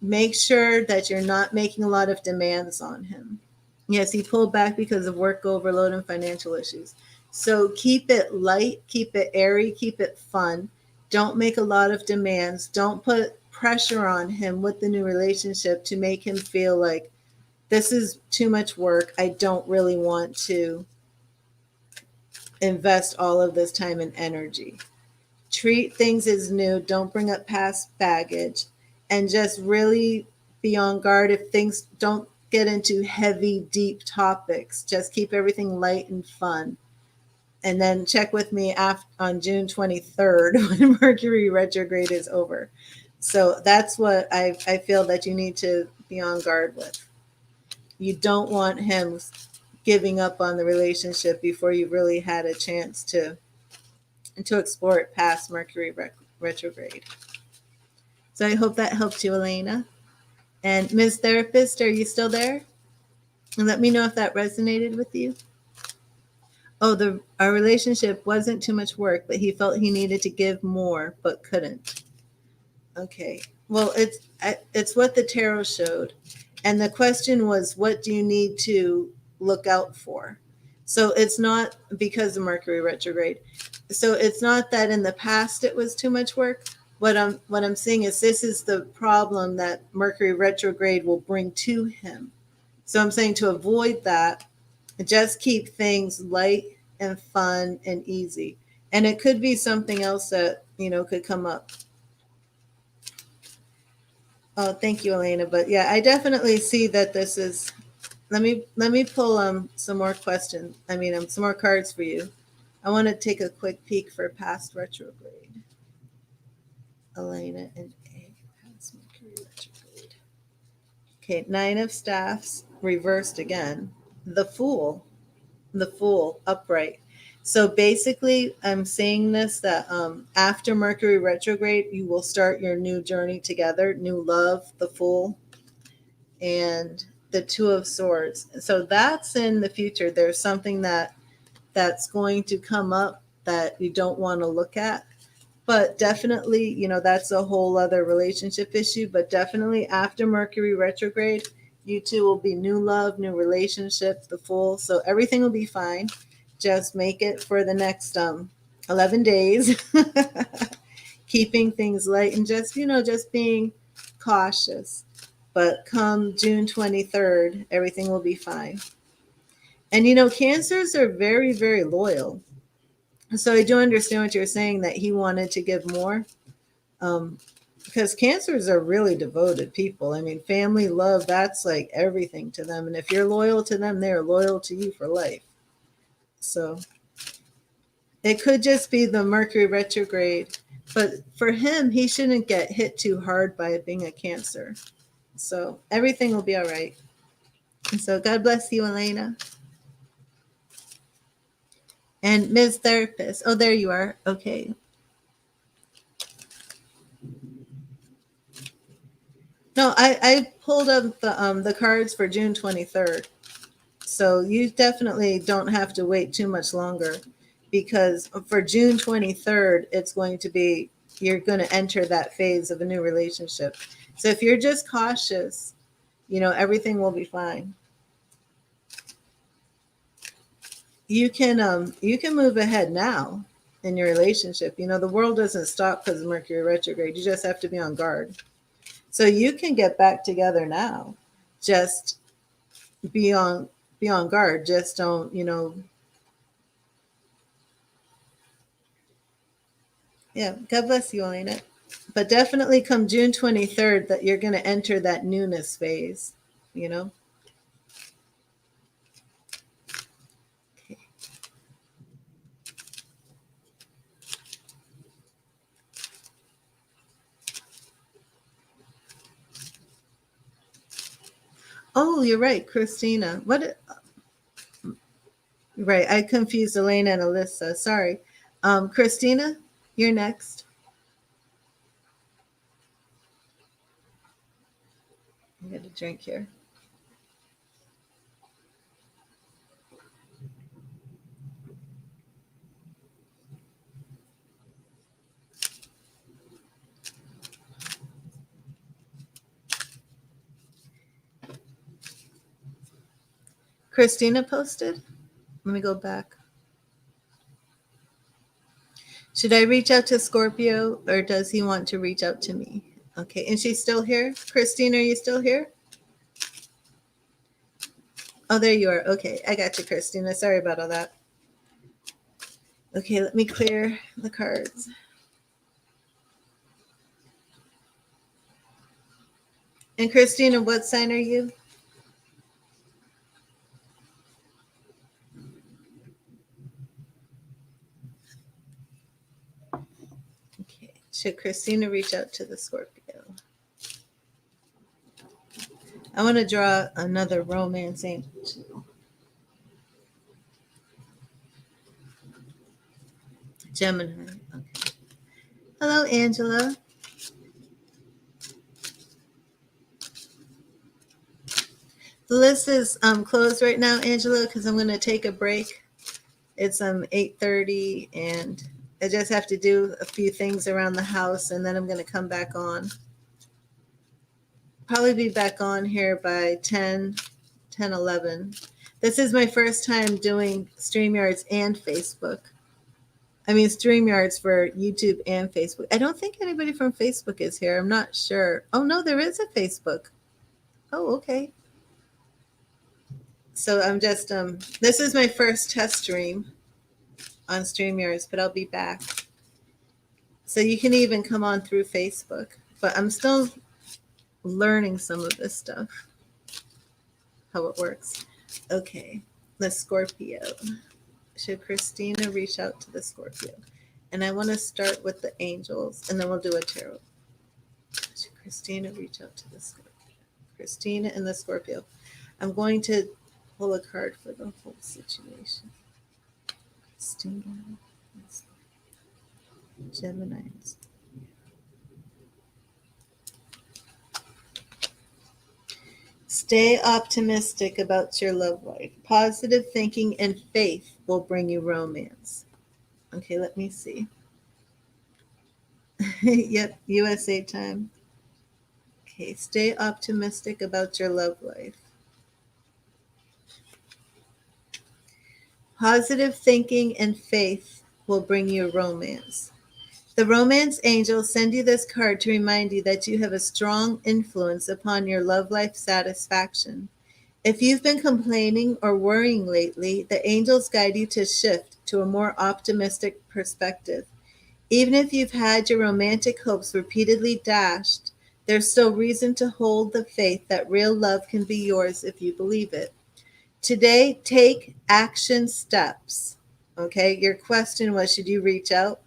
make sure that you're not making a lot of demands on him. Yes, he pulled back because of work overload and financial issues. So keep it light, keep it airy, keep it fun. Don't make a lot of demands. Don't put pressure on him with the new relationship to make him feel like this is too much work. I don't really want to invest all of this time and energy. Treat things as new. Don't bring up past baggage, and just really be on guard if things don't get into heavy, deep topics. Just keep everything light and fun. And then check with me on June 23rd when Mercury retrograde is over. So that's what I feel that you need to be on guard with. You don't want him giving up on the relationship before you really had a chance to explore it past Mercury retrograde. So I hope that helped you, Elena. And Ms. Therapist, are you still there? And let me know if that resonated with you. Oh, our relationship wasn't too much work, but he felt he needed to give more, but couldn't. Okay. Well, it's what the tarot showed. And the question was, what do you need to look out for? So it's not because of Mercury retrograde. So it's not that in the past it was too much work. What I'm seeing is this is the problem that Mercury retrograde will bring to him. So I'm saying to avoid that, just keep things light and fun and easy. And it could be something else that, could come up. Oh, thank you, Elena. But yeah, I definitely see that this is. Let me pull some more questions. Some more cards for you. I want to take a quick peek for past retrograde. Elena and A, past Mercury retrograde. Okay, 9 of Staffs reversed again. The Fool upright. So basically, I'm saying this that after Mercury retrograde, you will start your new journey together, new love, the Fool, and the Two of Swords. So that's in the future. There's something that's going to come up that you don't want to look at. But definitely, that's a whole other relationship issue. But definitely after Mercury retrograde, you two will be new love, new relationship, the Fool. So everything will be fine. Just make it for the next 11 days, keeping things light and just being cautious. But come June 23rd, everything will be fine. And Cancers are very, very loyal. So I do understand what you're saying, that he wanted to give more. Because Cancers are really devoted people. Family, love, that's like everything to them. And if you're loyal to them, they're loyal to you for life. So it could just be the Mercury retrograde. But for him, he shouldn't get hit too hard by it being a Cancer. So everything will be all right. And so God bless you, Elena. And Ms. Therapist. Oh, there you are. Okay. No, I pulled up the cards for June 23rd. So you definitely don't have to wait too much longer, because for June 23rd, it's going to be, you're going to enter that phase of a new relationship. So if you're just cautious, everything will be fine. You can move ahead now in your relationship. The world doesn't stop because of Mercury retrograde. You just have to be on guard. So you can get back together now. Just be on guard. Just don't, Yeah, God bless you, Elena. But definitely come June 23rd that you're going to enter that newness phase, Oh, you're right, Christina. What? Right, I confused Elena and Alyssa. Sorry. Christina, you're next. I got a drink here. Christina posted. Let me go back. Should I reach out to Scorpio or does he want to reach out to me? Okay, and she's still here? Christina, are you still here? Oh, there you are. Okay, I got you, Christina. Sorry about all that. Okay, let me clear the cards. And Christina, what sign are you? Okay, should Christina reach out to the Scorpio? I want to draw another romance angel. Gemini. Okay. Hello, Angela. The list is closed right now, Angela, because I'm going to take a break. It's 8:30, and I just have to do a few things around the house, and then I'm going to come back on. Probably be back on here by 10, 11. This is my first time doing StreamYards and Facebook. I mean, StreamYards for YouTube and Facebook. I don't think anybody from Facebook is here. I'm not sure. Oh, no, there is a Facebook. Oh, okay. So I'm just, this is my first test stream on StreamYards, but I'll be back. So you can even come on through Facebook. But I'm still learning some of this stuff, how it works. Okay, the Scorpio. Should Christina reach out to the Scorpio? And I want to start with the angels, and then we'll do a tarot. Should Christina reach out to the Scorpio? Christina and the Scorpio. I'm going to pull a card for the whole situation. Christina, Geminis. Stay optimistic about your love life. Positive thinking and faith will bring you romance. Okay, let me see. Yep, USA time. Okay, stay optimistic about your love life. Positive thinking and faith will bring you romance. The romance angels send you this card to remind you that you have a strong influence upon your love life satisfaction. If you've been complaining or worrying lately, the angels guide you to shift to a more optimistic perspective. Even if you've had your romantic hopes repeatedly dashed, there's still reason to hold the faith that real love can be yours if you believe it. Today, take action steps. Okay, your question was, should you reach out?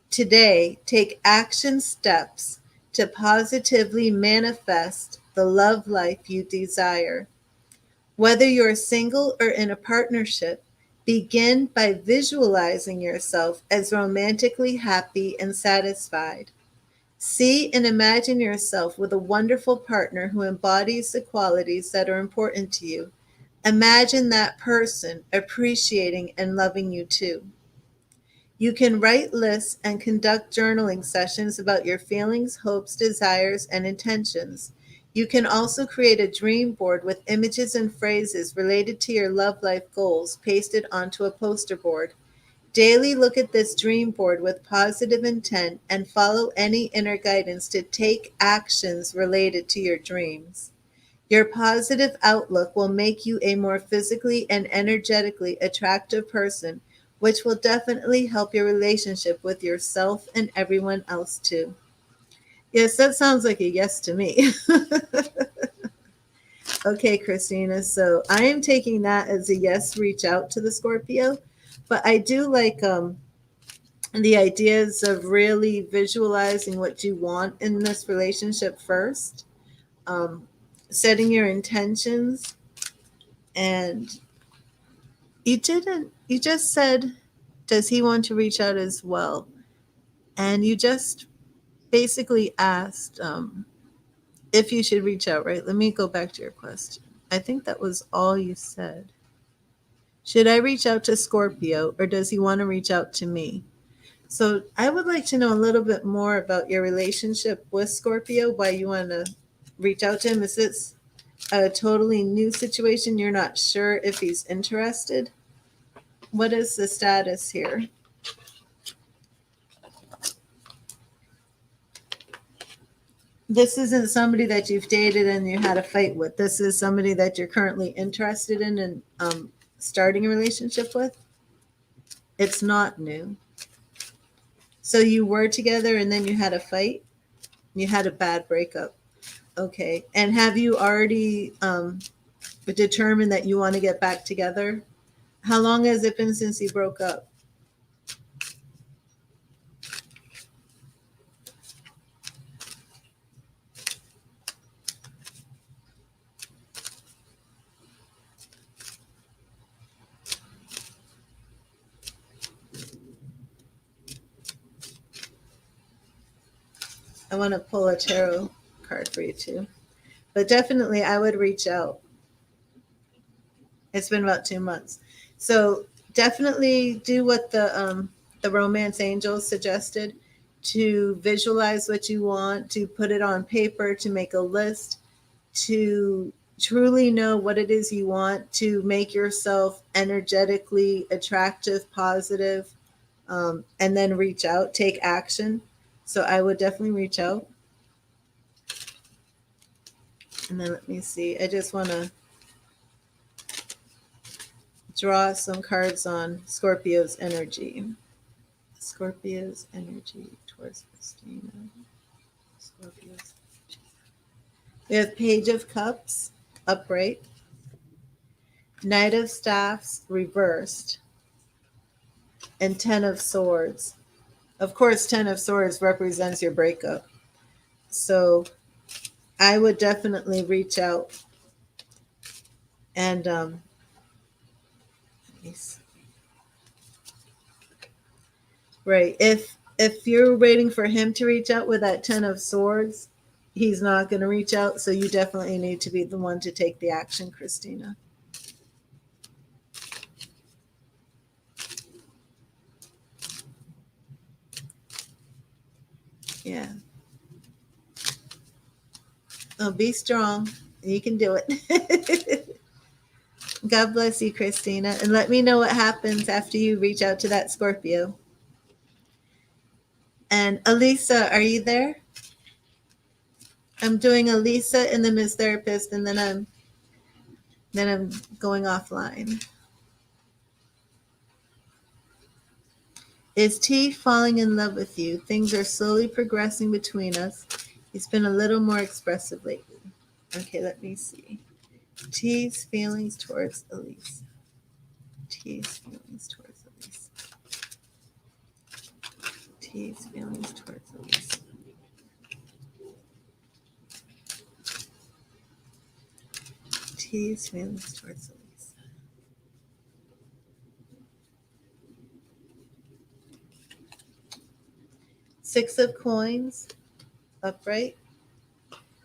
Today, take action steps to positively manifest the love life you desire. Whether you're single or in a partnership, begin by visualizing yourself as romantically happy and satisfied. See and imagine yourself with a wonderful partner who embodies the qualities that are important to you. Imagine that person appreciating and loving you too. You can write lists and conduct journaling sessions about your feelings, hopes, desires, and intentions. You can also create a dream board with images and phrases related to your love life goals pasted onto a poster board. Daily look at this dream board with positive intent and follow any inner guidance to take actions related to your dreams. Your positive outlook will make you a more physically and energetically attractive person, which will definitely help your relationship with yourself and everyone else too. Yes, that sounds like a yes to me. Okay, Christina. So I am taking that as a yes, reach out to the Scorpio. But I do like the ideas of really visualizing what you want in this relationship first. Um, setting your intentions, and you just said, does he want to reach out as well? And you just basically asked if you should reach out, right? Let me go back to your question. I think that was all you said. Should I reach out to Scorpio, or does he want to reach out to me? So I would like to know a little bit more about your relationship with Scorpio, why you want to reach out to him. Is this a totally new situation? You're not sure if he's interested? What is the status here? This isn't somebody that you've dated and you had a fight with. This is somebody that you're currently interested in and starting a relationship with. It's not new. So you were together and then you had a fight? You had a bad breakup. Okay. And have you already determined that you want to get back together? How long has it been since you broke up? I want to pull a tarot card for you too. But definitely I would reach out. It's been about 2 months. So definitely do what the romance angels suggested, to visualize what you want, to put it on paper, to make a list, to truly know what it is you want, to make yourself energetically attractive, positive, and then reach out, take action. So I would definitely reach out. And then let me see. I just want to draw some cards on Scorpio's energy. Scorpio's energy towards Christina. Scorpio's energy. We have Page of Cups, upright. Knight of Staffs, reversed. And Ten of Swords. Of course, Ten of Swords represents your breakup. So I would definitely reach out and right. If you're waiting for him to reach out with that Ten of Swords, he's not going to reach out. So you definitely need to be the one to take the action, Christina. Yeah. Oh, be strong. You can do it. God bless you, Christina. And let me know what happens after you reach out to that Scorpio. And Elisa, are you there? I'm doing Elisa and the Miss Therapist, and then I'm going offline. Is T falling in love with you? Things are slowly progressing between us. He's been a little more expressive lately. Okay, let me see. T's feelings towards Elise. T's feelings towards Elise. T's feelings towards Elise. T's feelings towards Elise. Six of Coins, upright.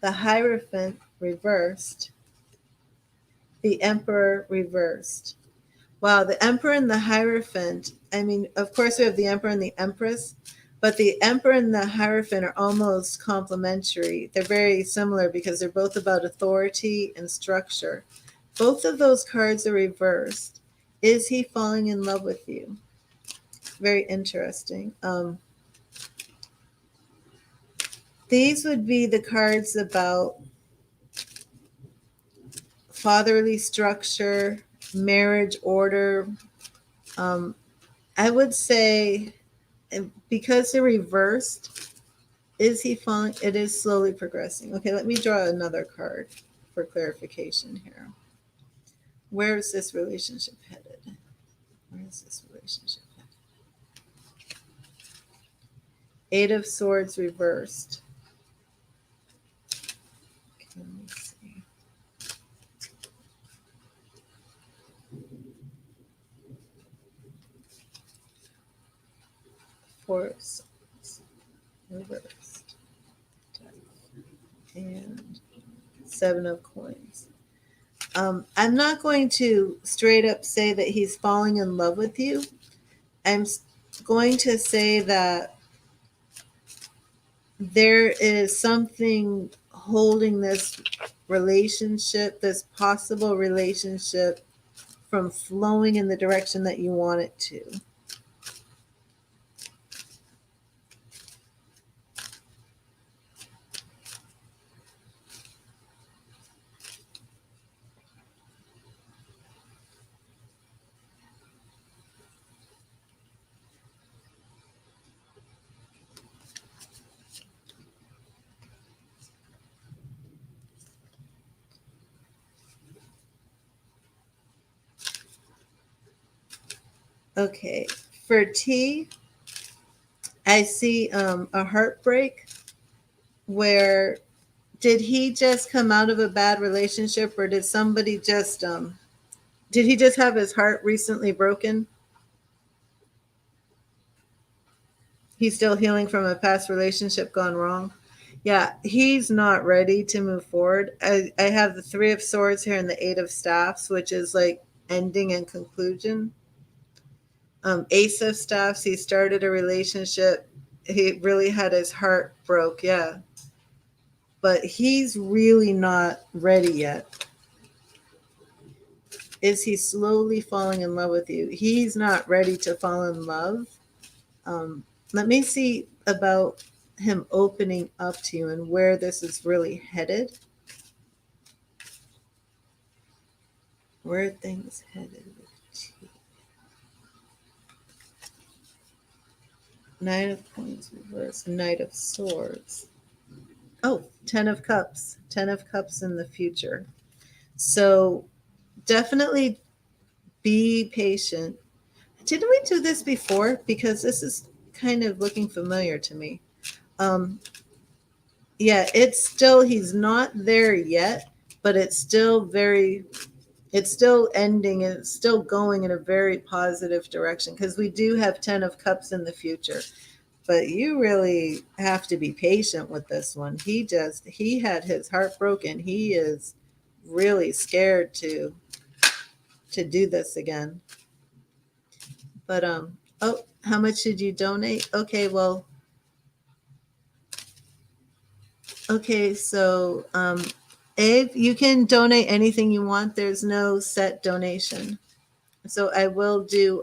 The Hierophant, reversed. The Emperor, reversed. Wow, the Emperor and the Hierophant. I mean, of course, we have the Emperor and the Empress, but the Emperor and the Hierophant are almost complementary. They're very similar because they're both about authority and structure. Both of those cards are reversed. Is he falling in love with you? Very interesting. These would be the cards about fatherly structure, marriage order. I would say, because they're reversed, is he falling? It is slowly progressing. Okay, let me draw another card for clarification here. Where is this relationship headed? Where is this relationship headed? Eight of Swords reversed. Okay, let me see. Four of Swords, reversed, and Seven of Coins. I'm not going to straight up say that he's falling in love with you. I'm going to say that there is something holding this relationship, this possible relationship, from flowing in the direction that you want it to. Okay, for T, I see a heartbreak where did he just come out of a bad relationship, or did somebody just did he just have his heart recently broken? He's still healing from a past relationship gone wrong. Yeah, he's not ready to move forward. I have the Three of Swords here and the Eight of Staffs, which is like ending and conclusion. Ace of Staffs, he started a relationship. He really had his heart broke, yeah. But he's really not ready yet. Is he slowly falling in love with you? He's not ready to fall in love. Let me see about him opening up to you and where this is really headed. Where are things headed with T? Nine of Coins reverse, Knight of Swords. Oh, Ten of Cups. 10 of Cups in the future. So definitely be patient. Didn't we do this before? Because this is kind of looking familiar to me. Yeah, it's still, he's not there yet, but it's still ending and it's still going in a very positive direction because we do have 10 of Cups in the future. But you really have to be patient with this one. He had his heart broken. He is really scared to do this again. But oh, how much did you donate? Okay, well, okay, so Abe, you can donate anything you want. There's no set donation. So I will do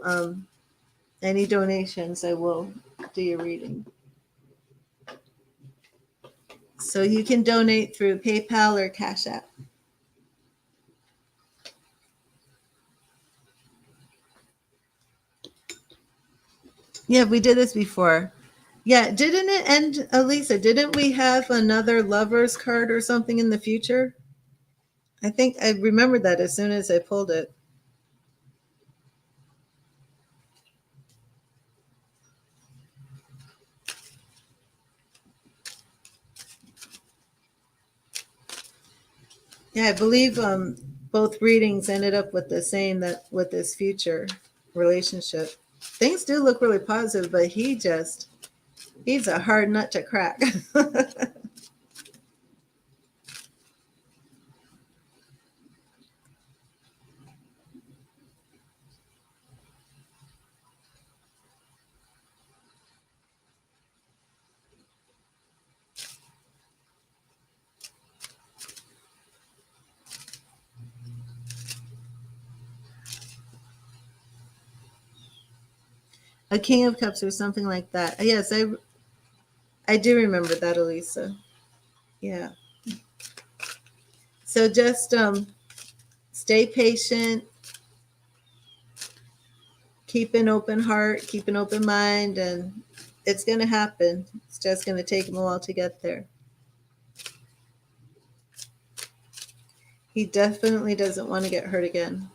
any donations. I will do your reading. So you can donate through PayPal or Cash App. Yeah, we did this before. Yeah, didn't it end, Elisa? Didn't we have another Lover's card or something in the future? I think I remembered that as soon as I pulled it. Yeah, I believe both readings ended up with the saying that with this future relationship, things do look really positive, but he's a hard nut to crack. A King of Cups or something like that. Yes, I do remember that, Elisa. Yeah. So just stay patient, keep an open heart, keep an open mind, and it's going to happen. It's just going to take him a while to get there. He definitely doesn't want to get hurt again.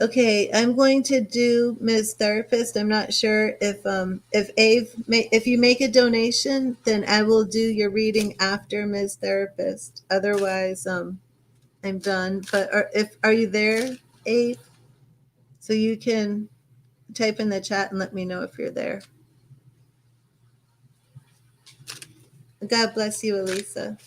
Okay, I'm going to do Ms. Therapist. I'm not sure if if you make a donation, then I will do your reading after Ms. Therapist. Otherwise, I'm done. But are you there, Ave? So you can type in the chat and let me know if you're there. God bless you, Elisa.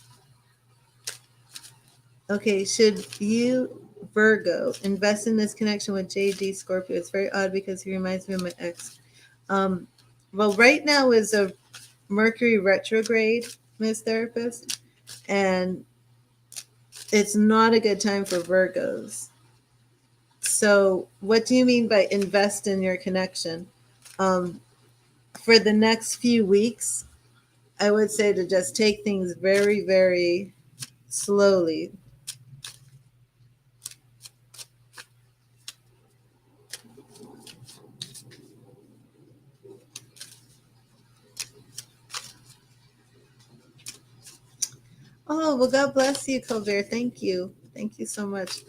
Okay, should you, Virgo, invest in this connection with JD Scorpio? It's very odd because he reminds me of my ex. Well, right now is a Mercury retrograde, Miss Therapist, and it's not a good time for Virgos. So, what do you mean by invest in your connection? For the next few weeks, I would say to just take things very, very slowly. Oh, well, God bless you, Colbert. Thank you. Thank you so much.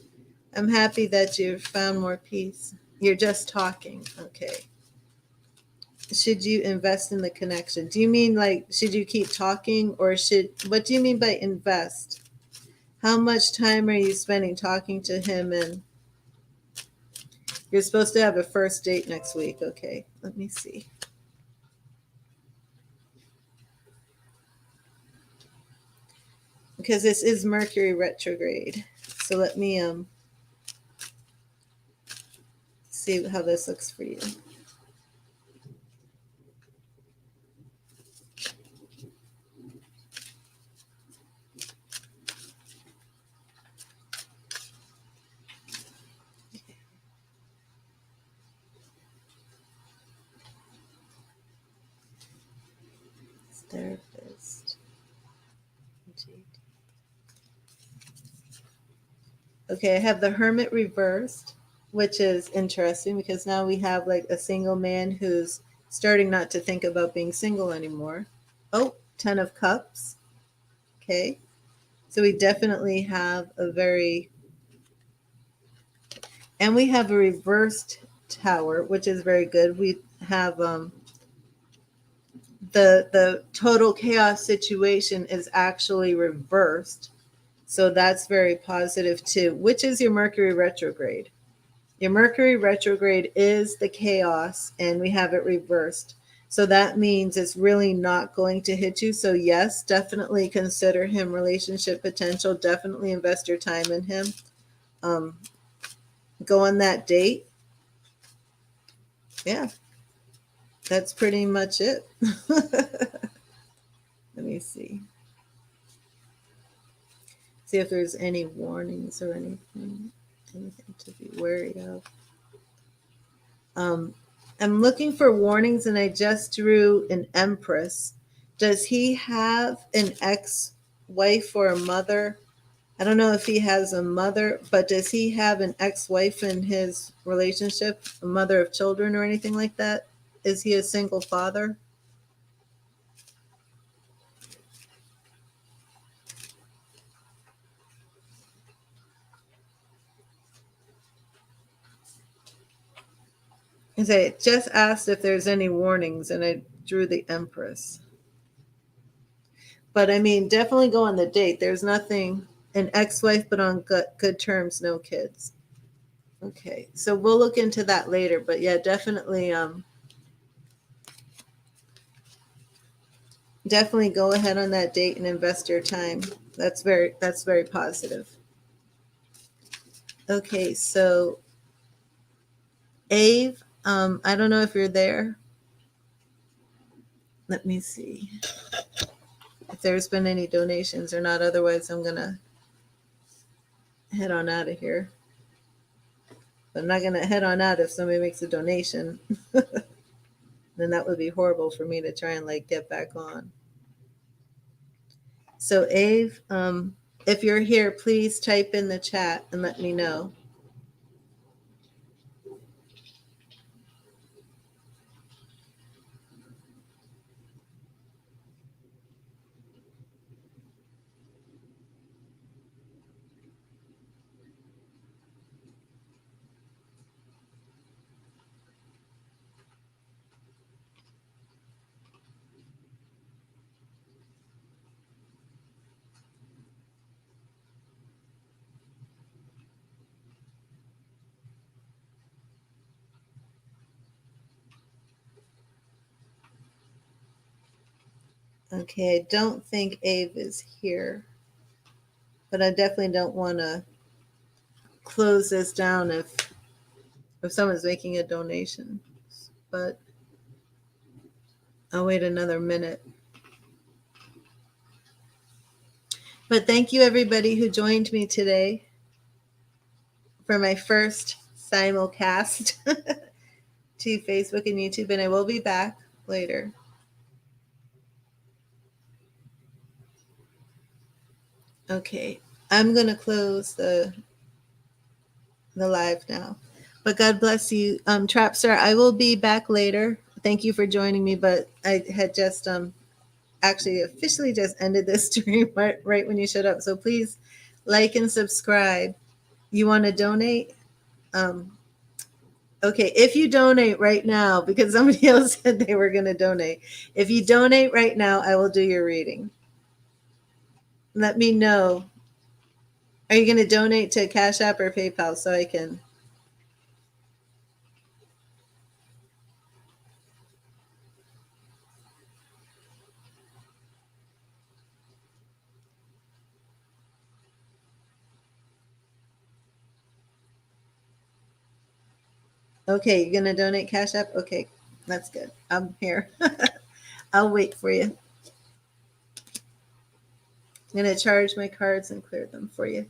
I'm happy that you found more peace. You're just talking. Okay. Should you invest in the connection? Do you mean like, should you keep talking or what do you mean by invest? How much time are you spending talking to him? And you're supposed to have a first date next week. Okay. Let me see. Because this is Mercury retrograde. So let me see how this looks for you. Therapist. Okay, I have the Hermit reversed, which is interesting because now we have like a single man who's starting not to think about being single anymore. Oh, 10 of Cups. Okay. So we definitely have and we have a reversed Tower, which is very good. We have the total chaos situation is actually reversed. So that's very positive too, which is your Mercury retrograde. Your Mercury retrograde is the chaos, and we have it reversed. So that means it's really not going to hit you. So, yes, definitely consider him relationship potential. Definitely invest your time in him. Go on that date. Yeah, that's pretty much it. Let me see. See if there's any warnings or anything to be wary of. I'm looking for warnings, and I just drew an Empress. Does he have an ex-wife or a mother? I don't know if he has a mother, but does he have an ex-wife in his relationship, a mother of children or anything like that? Is he a single father? Because I just asked if there's any warnings, and I drew the Empress. But I mean, definitely go on the date. There's nothing, an ex-wife, but on good terms, no kids. Okay, so we'll look into that later, but yeah, definitely go ahead on that date and invest your time. That's very positive. Okay, so Ave, I don't know if you're there. Let me see if there's been any donations or not. Otherwise, I'm gonna head on out of here. But I'm not gonna head on out if somebody makes a donation. Then that would be horrible for me to try and like get back on. So Ave, if you're here, please type in the chat and let me know. Okay, I don't think Abe is here, but I definitely don't want to close this down if someone's making a donation. But I'll wait another minute. But thank you everybody who joined me today for my first simulcast to Facebook and YouTube, and I will be back later. Okay, I'm gonna close the live now. But God bless you, Trapstar. I will be back later. Thank you for joining me. But I had just actually officially just ended this stream right when you showed up. So please like and subscribe. You want to donate? Okay, if you donate right now, because somebody else said they were going to donate, if you donate right now, I will do your reading. Let me know. Are you going to donate to Cash App or PayPal so I can? Okay, you're going to donate Cash App? Okay, that's good. I'm here. I'll wait for you. I'm going to charge my cards and clear them for you.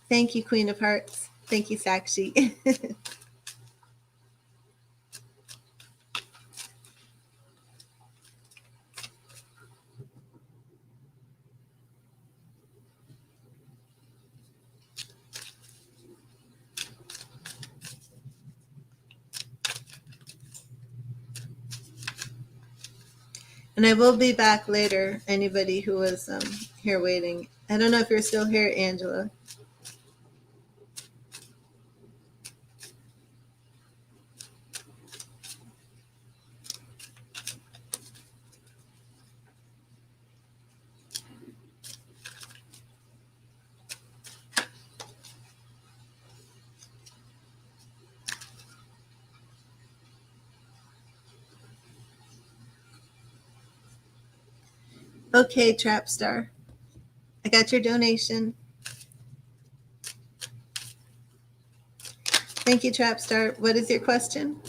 Thank you, Queen of Hearts. Thank you, Sakshi. And I will be back later. Anybody who was here waiting. I don't know if you're still here, Angela. Okay, Trapstar. I got your donation. Thank you, Trapstar. What is your question?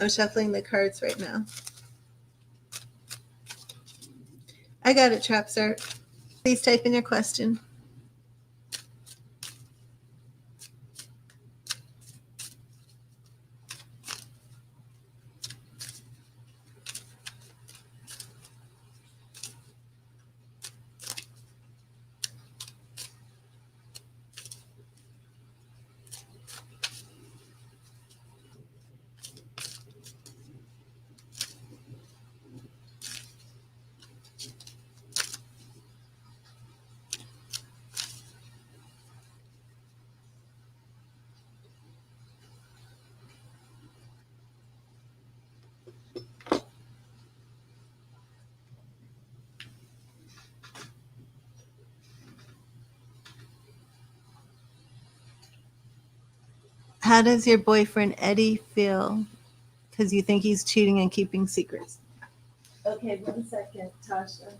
I'm shuffling the cards right now. I got it, Trapstar. Please type in your question. How does your boyfriend Eddie feel? Because you think he's cheating and keeping secrets. Okay, 1 second, Tasha.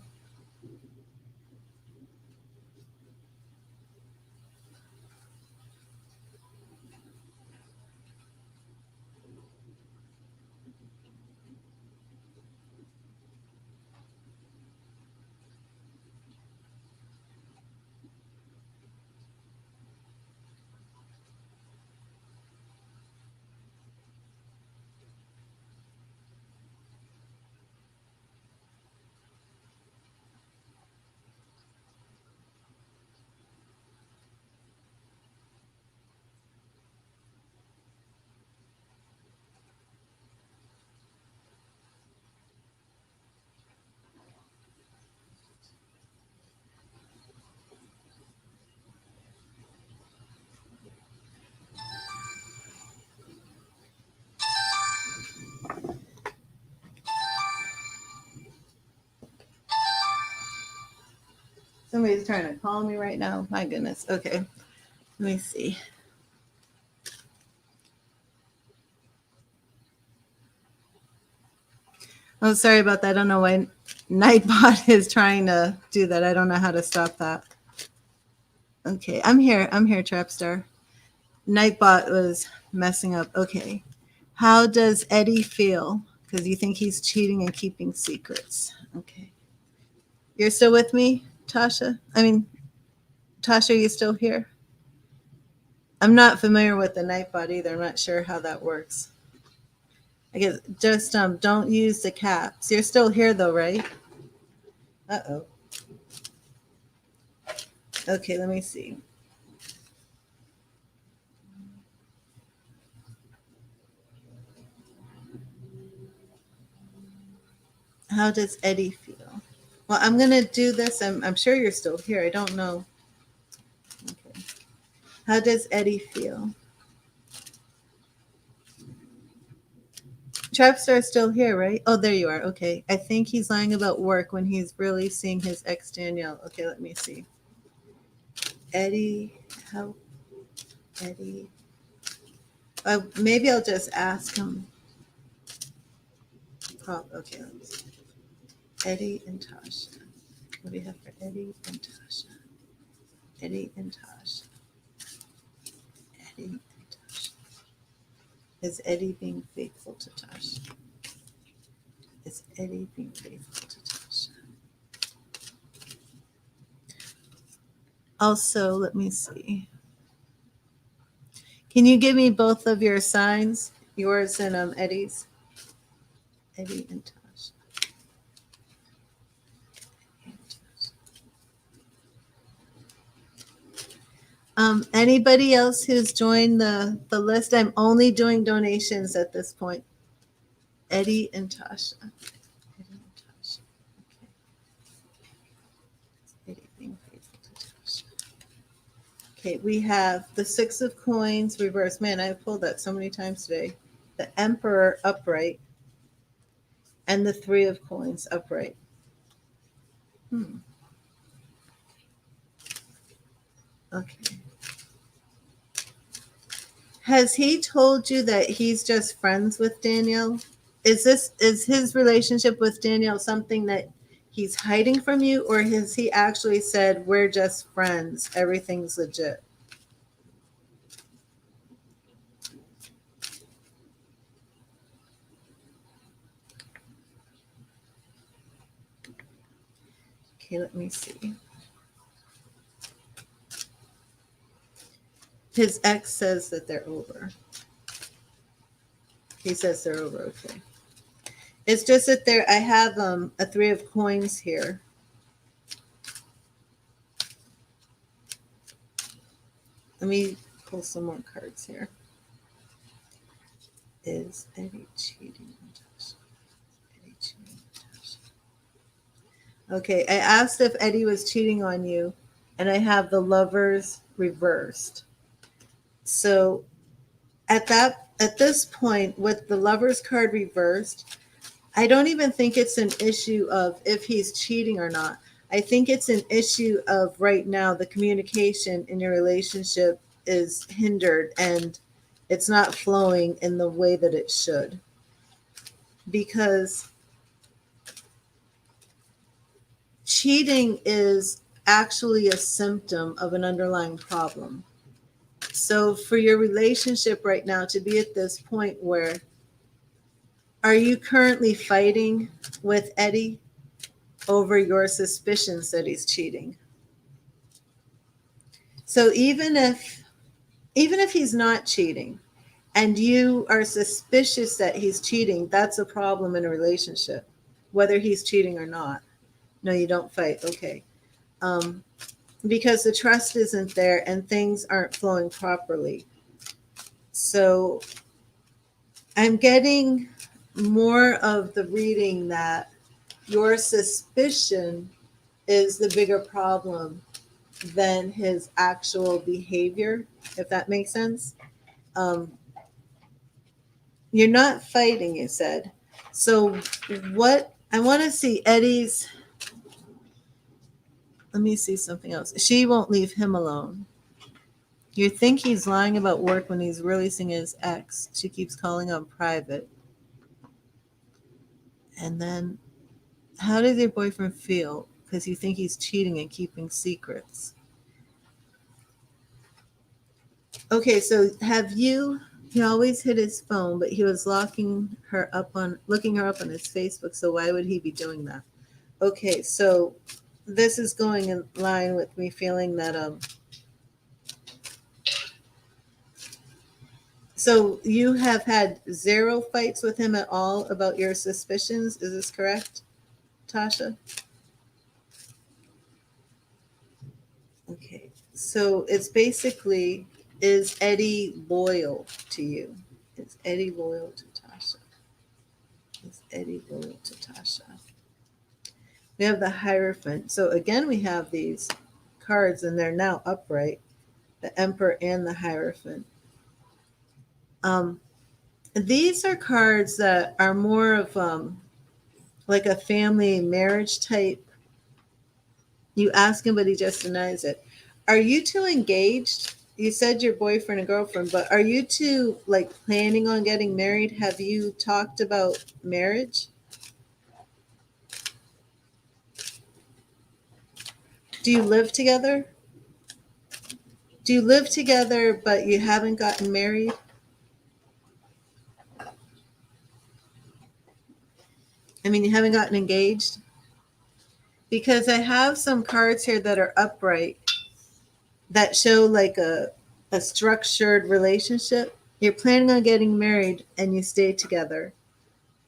Somebody's trying to call me right now. My goodness. Okay. Let me see. Oh, sorry about that. I don't know why Nightbot is trying to do that. I don't know how to stop that. Okay, I'm here. I'm here, Trapstar. Nightbot was messing up. Okay. How does Eddie feel? Because you think he's cheating and keeping secrets. Okay. You're still with me, Tasha? Tasha, are you still here? I'm not familiar with the Nightbot either. I'm not sure how that works. I guess just don't use the caps. You're still here though, right? Uh-oh. Okay, let me see. How does Eddie feel? Well, I'm gonna do this. I'm sure you're still here. I don't know. Okay. How does Eddie feel? Trapstar's still here, right? Oh, there you are. Okay. I think he's lying about work when he's really seeing his ex Danielle. Okay, let me see. Eddie, how Eddie? Maybe I'll just ask him. Oh, okay. Let me see. Eddie and Tasha. What do we have for Eddie and Tasha? Eddie and Tasha. Eddie and Tasha. Is Eddie being faithful to Tasha? Is Eddie being faithful to Tasha? Also, let me see. Can you give me both of your signs? Yours and Eddie's? Eddie and Tasha. Anybody else who's joined the list? I'm only doing donations at this point. Eddie and Tasha. Eddie and Tasha. Okay. Eddie being faithful to Tasha. Okay, we have the Six of Coins reverse. Man, I've pulled that so many times today. The Emperor upright. And the Three of Coins upright. Okay. Has he told you that he's just friends with Danielle? Is his relationship with Danielle something that he's hiding from you, or has he actually said we're just friends, everything's legit? Okay, let me see. His ex says that they're over. He says they're over. Okay. It's just that I have a Three of Coins here. Let me pull some more cards here. Is Eddie cheating? Eddie cheating? Okay, I asked if Eddie was cheating on you, and I have the Lovers reversed. So at this point, with the Lovers card reversed, I don't even think it's an issue of if he's cheating or not. I think it's an issue of right now the communication in your relationship is hindered and it's not flowing in the way that it should. Because cheating is actually a symptom of an underlying problem. So for your relationship right now to be at this point where are you currently fighting with Eddie over your suspicions that he's cheating? So even if he's not cheating and you are suspicious that he's cheating, that's a problem in a relationship, whether he's cheating or not. No, you don't fight. Okay. Because the trust isn't there and things aren't flowing properly. So I'm getting more of the reading that your suspicion is the bigger problem than his actual behavior, if that makes sense. You're not fighting, you said. So what I want to see Eddie's let me see something else. She won't leave him alone. You think he's lying about work when he's really seeing his ex. She keeps calling on private. And then, how does your boyfriend feel? Because you think he's cheating and keeping secrets. Okay, so have you? He always hid his phone, but he was looking her up on his Facebook. So why would he be doing that? Okay, so this is going in line with me feeling that So you have had zero fights with him at all about your suspicions. Is this correct, Tasha? Okay. So it's basically, is Eddie loyal to you? Is Eddie loyal to Tasha? Is Eddie loyal to Tasha? We have the Hierophant. So again, we have these cards and they're now upright, the Emperor and the Hierophant. These are cards that are more of like a family marriage type. You ask him, but he just denies it. Are you two engaged? You said your boyfriend and girlfriend, but are you two like planning on getting married? Have you talked about marriage? Do you live together? Do you live together, but you haven't gotten married? I mean, you haven't gotten engaged? Because I have some cards here that are upright that show like a structured relationship. You're planning on getting married and you stay together.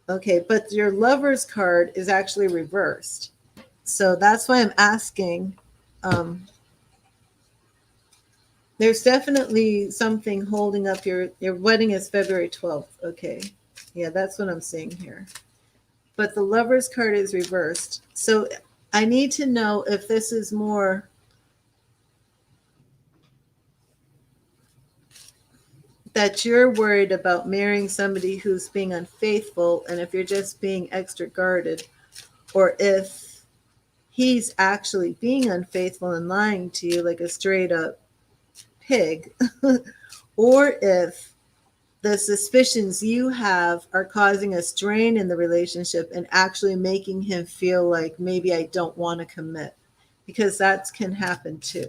Okay, but your lover's card is actually reversed. So that's why I'm asking. Um, there's definitely something holding up your wedding is February 12th. Okay. Yeah, that's what I'm seeing here. But the lover's card is reversed. So I need to know if this is more that you're worried about marrying somebody who's being unfaithful and if you're just being extra guarded, or if he's actually being unfaithful and lying to you like a straight up pig, or if the suspicions you have are causing a strain in the relationship and actually making him feel like maybe I don't want to commit, because that can happen too.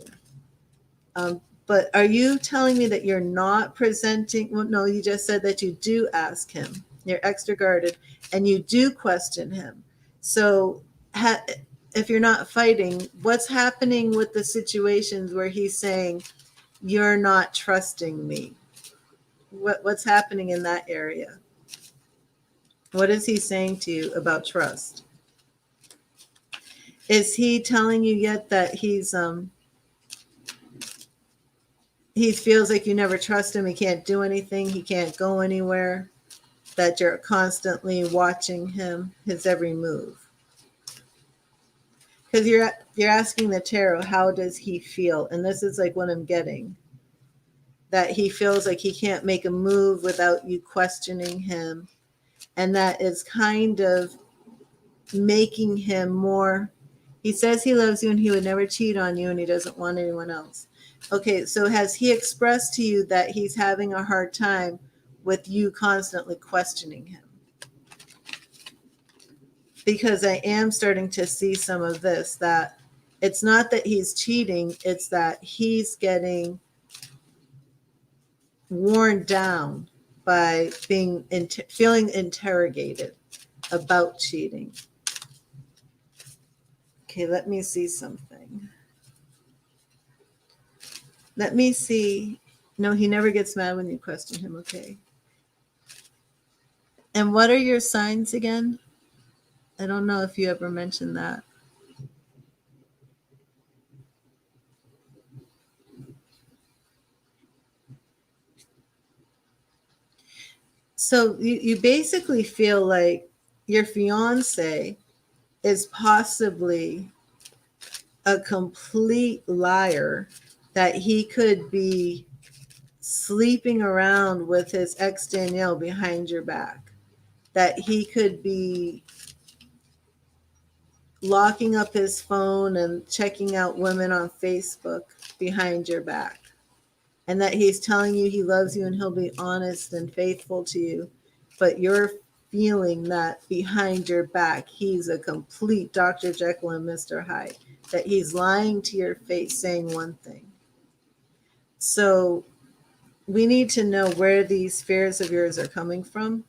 But are you telling me that you're not presenting? Well, no, you just said that you do ask him. You're extra guarded and you do question him. So if you're not fighting, what's happening with the situations where he's saying, you're not trusting me? What's happening in that area? What is he saying to you about trust? Is he telling you yet that he feels like you never trust him, he can't do anything, he can't go anywhere, that you're constantly watching him, his every move? Because you're asking the tarot, how does he feel? And this is like what I'm getting, that he feels like he can't make a move without you questioning him, and that is kind of making him more. He says he loves you and he would never cheat on you and he doesn't want anyone else. Okay, so has he expressed to you that he's having a hard time with you constantly questioning him? Because I am starting to see some of this, that it's not that he's cheating, it's that he's getting worn down by feeling interrogated about cheating. Okay, let me see something. Let me see. No, he never gets mad when you question him. Okay. And what are your signs again? I don't know if you ever mentioned that. So you basically feel like your fiance is possibly a complete liar, that he could be sleeping around with his ex Danielle behind your back, that he could be locking up his phone and checking out women on Facebook behind your back, and that he's telling you he loves you and he'll be honest and faithful to you, but you're feeling that behind your back he's a complete Dr. Jekyll and Mr. Hyde, that he's lying to your face saying one thing. So we need to know where these fears of yours are coming from.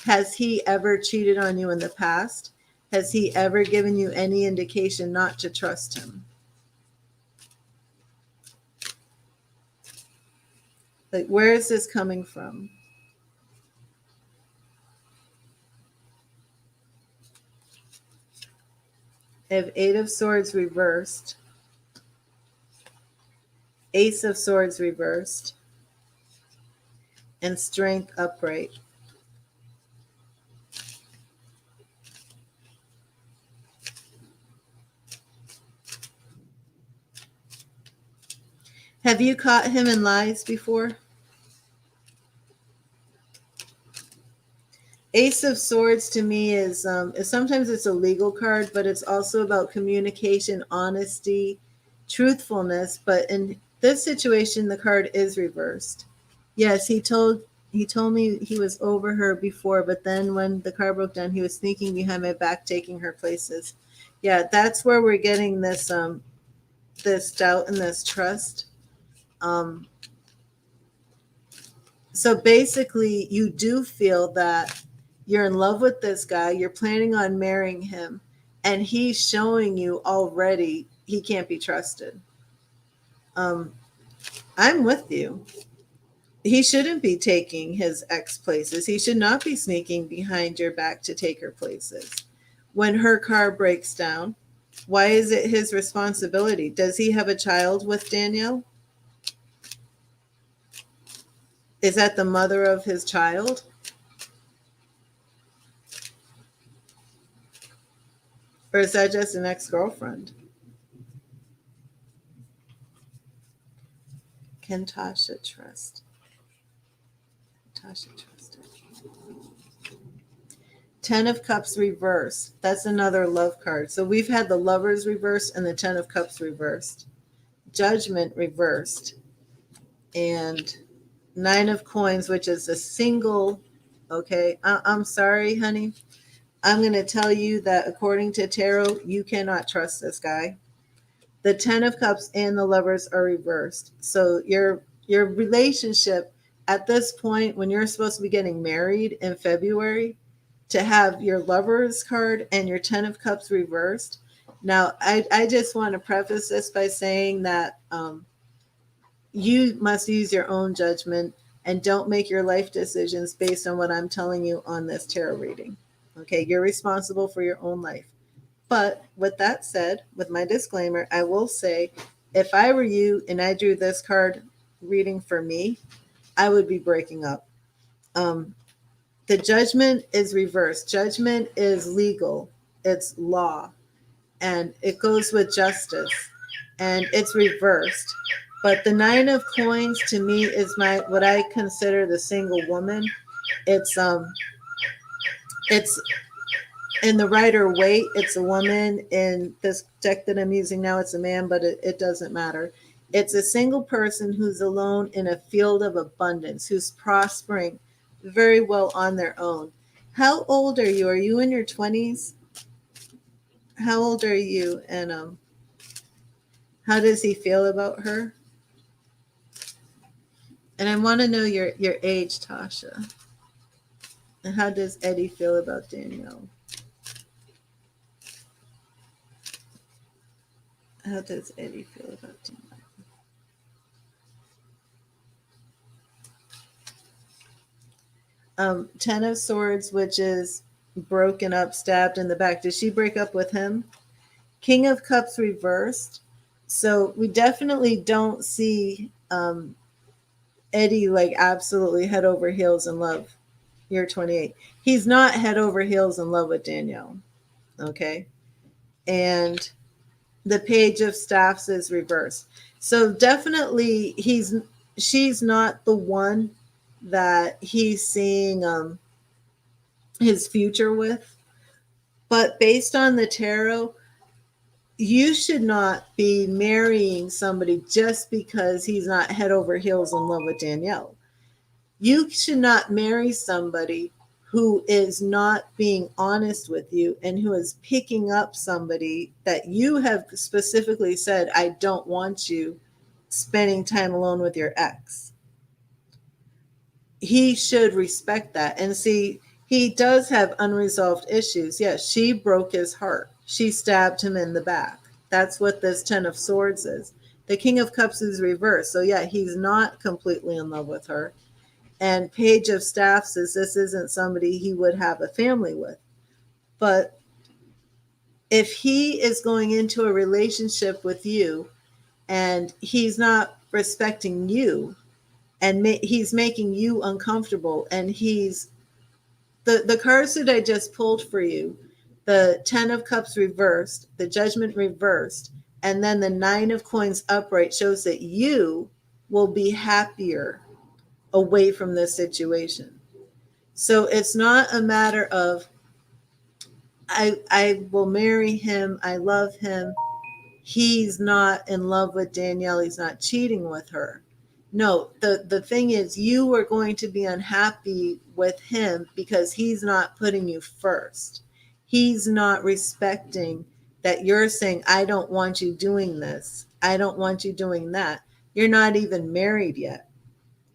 Has he ever cheated on you in the past? Has he ever given you any indication not to trust him? Like, where is this coming from? I have Eight of Swords reversed, Ace of Swords reversed, and Strength upright. Have you caught him in lies before? Ace of Swords to me is sometimes it's a legal card, but it's also about communication, honesty, truthfulness. But in this situation, the card is reversed. Yes, he told me he was over her before, but then when the car broke down, he was sneaking behind my back, taking her places. Yeah, that's where we're getting this doubt and this trust. Um, so basically, you do feel that you're in love with this guy, you're planning on marrying him, and he's showing you already he can't be trusted. Um, I'm with you. He shouldn't be taking his ex places. He should not be sneaking behind your back to take her places. When her car breaks down, why is it his responsibility? Does he have a child with Danielle? Is that the mother of his child? Or is that just an ex-girlfriend? Can Tasha trust? Tasha trusted. Ten of Cups reversed. That's another love card. So we've had the Lovers reversed and the Ten of Cups reversed. Judgment reversed. And Nine of Coins, which is a single. Okay, I'm sorry, honey. I'm going to tell you that according to tarot, you cannot trust this guy. The Ten of Cups and the Lovers are reversed. So your relationship at this point, when you're supposed to be getting married in February, to have your Lovers card and your Ten of Cups reversed. Now, I just want to preface this by saying that you must use your own judgment and don't make your life decisions based on what I'm telling you on this tarot reading. Okay, you're responsible for your own life. But with that said, with my disclaimer, I will say if I were you and I drew this card reading for me, I would be breaking up. The Judgment is reversed. Judgment is legal, it's law, and it goes with justice, and it's reversed. But the Nine of Coins to me is my what I consider the single woman. It's in the Rider Waite, it's a woman. In this deck that I'm using now, it's a man, but it doesn't matter. It's a single person who's alone in a field of abundance, who's prospering very well on their own. How old are you? Are you in your 20s? How old are you? And how does he feel about her? And I want to know your age, Tasha. And how does Eddie feel about Danielle? How does Eddie feel about Danielle? Ten of Swords, which is broken up, stabbed in the back. Did she break up with him? King of Cups reversed. So we definitely don't see Eddie like absolutely head over heels in love. You're 28. He's not head over heels in love with Danielle. Okay. And the Page of Staffs is reversed. So definitely she's not the one that he's seeing his future with. But based on the tarot, you should not be marrying somebody just because he's not head over heels in love with Danielle. You should not marry somebody who is not being honest with you and who is picking up somebody that you have specifically said, I don't want you spending time alone with your ex. He should respect that and see he does have unresolved issues. Yes, she broke his heart. She stabbed him in the back. That's what this 10 of swords is. The king of cups is reversed. So yeah, he's not completely in love with her. And page of staff says this isn't somebody he would have a family with. But if he is going into a relationship with you and he's not respecting you and he's making you uncomfortable and he's the cards that I just pulled for you, the 10 of cups reversed, the judgment reversed, and then the 9 of coins upright shows that you will be happier away from this situation. So it's not a matter of I will marry him, I love him, he's not in love with Danielle, he's not cheating with her. No, the thing is you are going to be unhappy with him because he's not putting you first. He's not respecting that you're saying, I don't want you doing this. I don't want you doing that. You're not even married yet.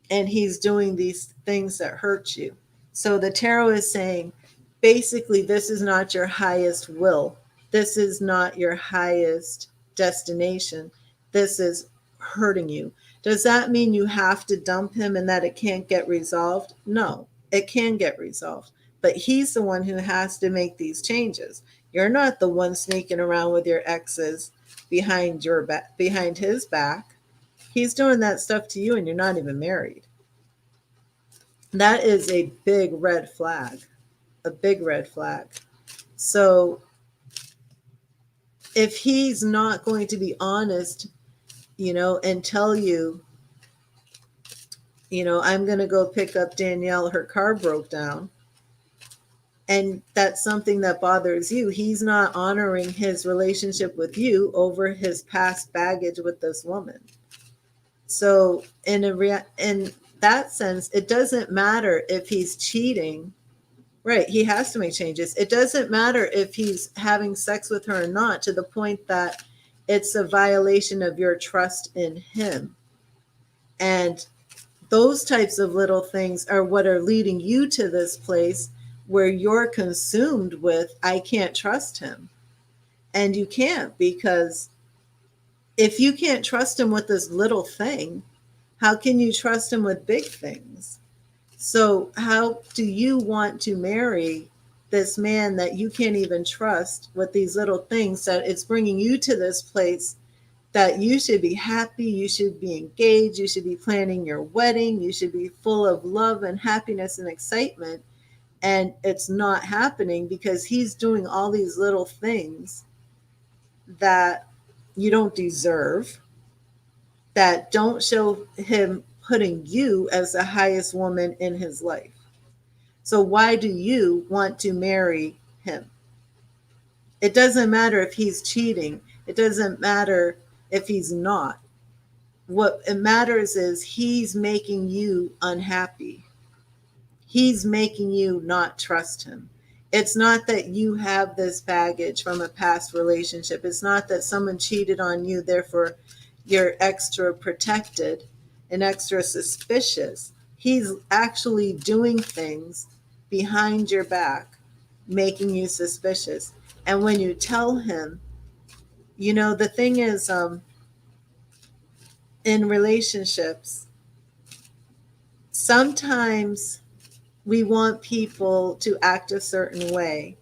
And he's doing these things that hurt you. So the tarot is saying, basically, this is not your highest will. This is not your highest destination. This is hurting you. Does that mean you have to dump him and that it can't get resolved? No, it can get resolved. But he's the one who has to make these changes. You're not the one sneaking around with your exes behind your back, behind his back. He's doing that stuff to you and you're not even married. That is a big red flag. A big red flag. So if he's not going to be honest, and tell you, I'm going to go pick up Danielle, her car broke down, and that's something that bothers you, he's not honoring his relationship with you over his past baggage with this woman. So in that sense, it doesn't matter if he's cheating. Right. He has to make changes. It doesn't matter if he's having sex with her or not, to the point that it's a violation of your trust in him. And those types of little things are what are leading you to this place where you're consumed with, I can't trust him. And you can't, because if you can't trust him with this little thing, how can you trust him with big things? So how do you want to marry this man that you can't even trust with these little things, that it's bringing you to this place that you should be happy, you should be engaged, you should be planning your wedding, you should be full of love and happiness and excitement, and it's not happening because he's doing all these little things that you don't deserve, that don't show him putting you as the highest woman in his life. So why do you want to marry him? It doesn't matter if he's cheating. It doesn't matter if he's not. What it matters is he's making you unhappy. He's making you not trust him. It's not that you have this baggage from a past relationship. It's not that someone cheated on you, therefore you're extra protected and extra suspicious. He's actually doing things behind your back, making you suspicious. And when you tell him, the thing is, in relationships, sometimes we want people to act a certain way.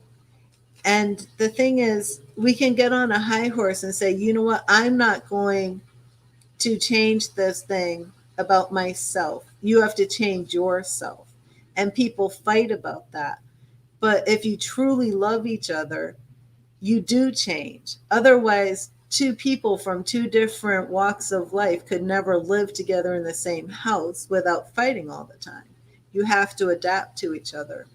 And the thing is, we can get on a high horse and say, you know what, I'm not going to change this thing about myself. You have to change yourself. And people fight about that. But if you truly love each other, you do change. Otherwise, two people from two different walks of life could never live together in the same house without fighting all the time. You have to adapt to each other.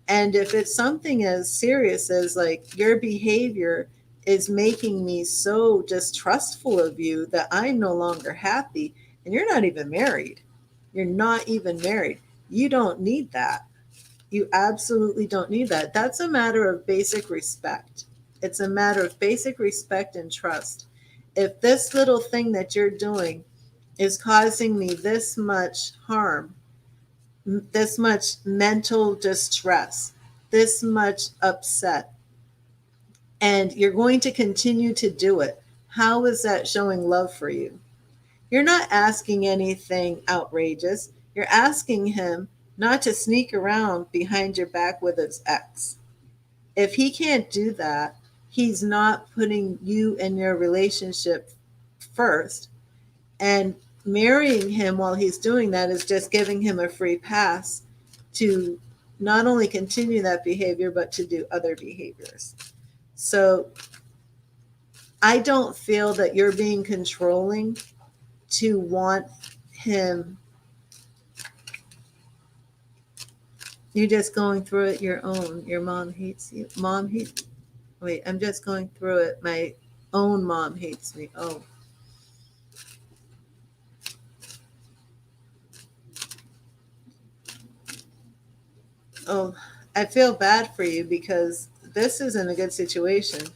And if it's something as serious as like your behavior is making me so distrustful of you that I'm no longer happy. And you're not even married. You're not even married. You don't need that. You absolutely don't need that. That's a matter of basic respect. It's a matter of basic respect and trust. If this little thing that you're doing is causing me this much harm, this much mental distress, this much upset, and you're going to continue to do it, how is that showing love for you? You're not asking anything outrageous. You're asking him not to sneak around behind your back with his ex. If he can't do that, he's not putting you and your relationship first. And marrying him while he's doing that is just giving him a free pass to not only continue that behavior, but to do other behaviors. So I don't feel that you're being controlling to want him. You're just going through it your own. Your mom hates you. Mom hates. Wait, I'm just going through it. My own mom hates me. Oh, I feel bad for you because this isn't a good situation.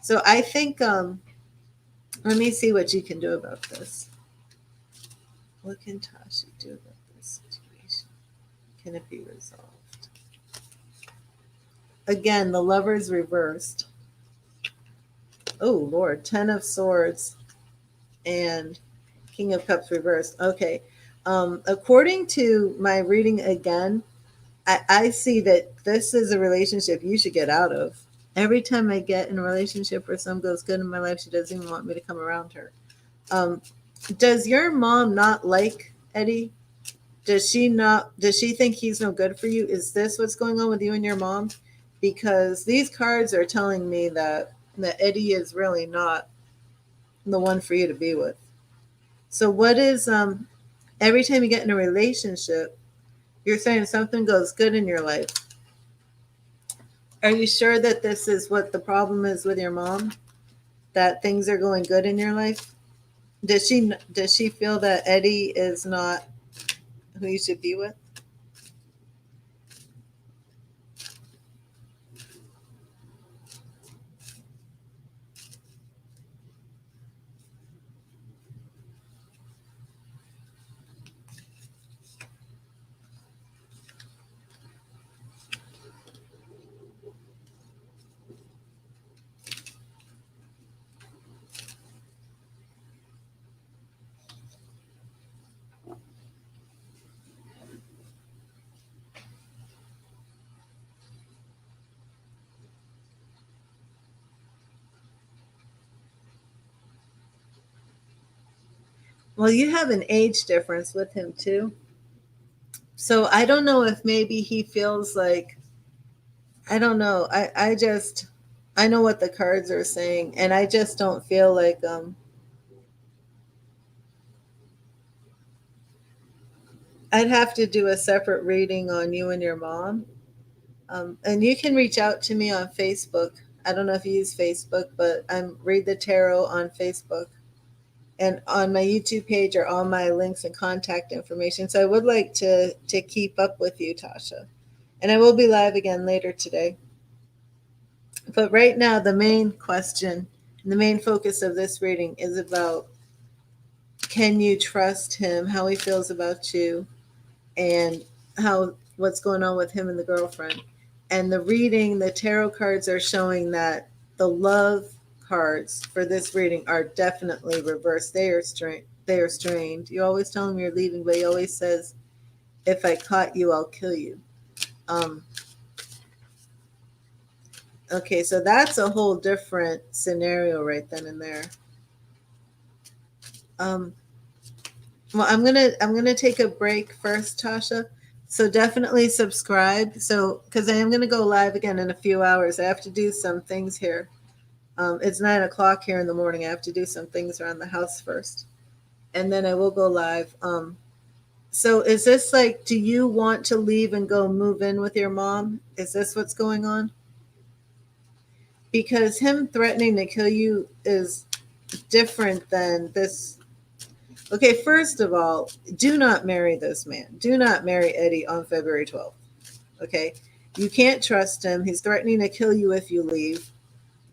So I think let me see what you can do about this. What can Tashi do about this situation? Can it be resolved? Again, the Lover's reversed. Oh Lord, 10 of Swords and King of Cups reversed. Okay. According to my reading again, I see that this is a relationship you should get out of. Every time I get in a relationship where some goes good in my life, she doesn't even want me to come around her. Does your mom not like Eddie? Does she not? Does she think he's no good for you? Is this what's going on with you and your mom? Because these cards are telling me that Eddie is really not the one for you to be with. So what is every time you get in a relationship, you're saying something goes good in your life. Are you sure that this is what the problem is with your mom? That things are going good in your life? Does she feel that Eddie is not who you should be with? Well, you have an age difference with him too. So I don't know if maybe he feels like, I don't know. I know what the cards are saying, and I just don't feel like I'd have to do a separate reading on you and your mom. And you can reach out to me on Facebook. I don't know if you use Facebook, but I'm Read the Tarot on Facebook. And on my YouTube page are all my links and contact information. So I would like to keep up with you, Tasha. And I will be live again later today. But right now, the main question, the main focus of this reading is about, can you trust him, how he feels about you, and how what's going on with him and the girlfriend. And the reading, the tarot cards are showing that the love cards for this reading are definitely reversed. They are strained. They are strained. You always tell him you're leaving, but he always says, "If I caught you, I'll kill you." Um, okay, so that's a whole different scenario right then and there. Um, well, I'm gonna take a break first, Tasha. So definitely subscribe. So because I am gonna go live again in a few hours. I have to do some things here. It's 9 o'clock here in the morning. I have to do some things around the house first, and then I will go live. So is this like, do you want to leave and go move in with your mom? Is this what's going on? because him threatening to kill you is different than this. Okay, first of all, do not marry this man. Do not marry Eddie on February 12th. Okay, you can't trust him. He's threatening to kill you if you leave.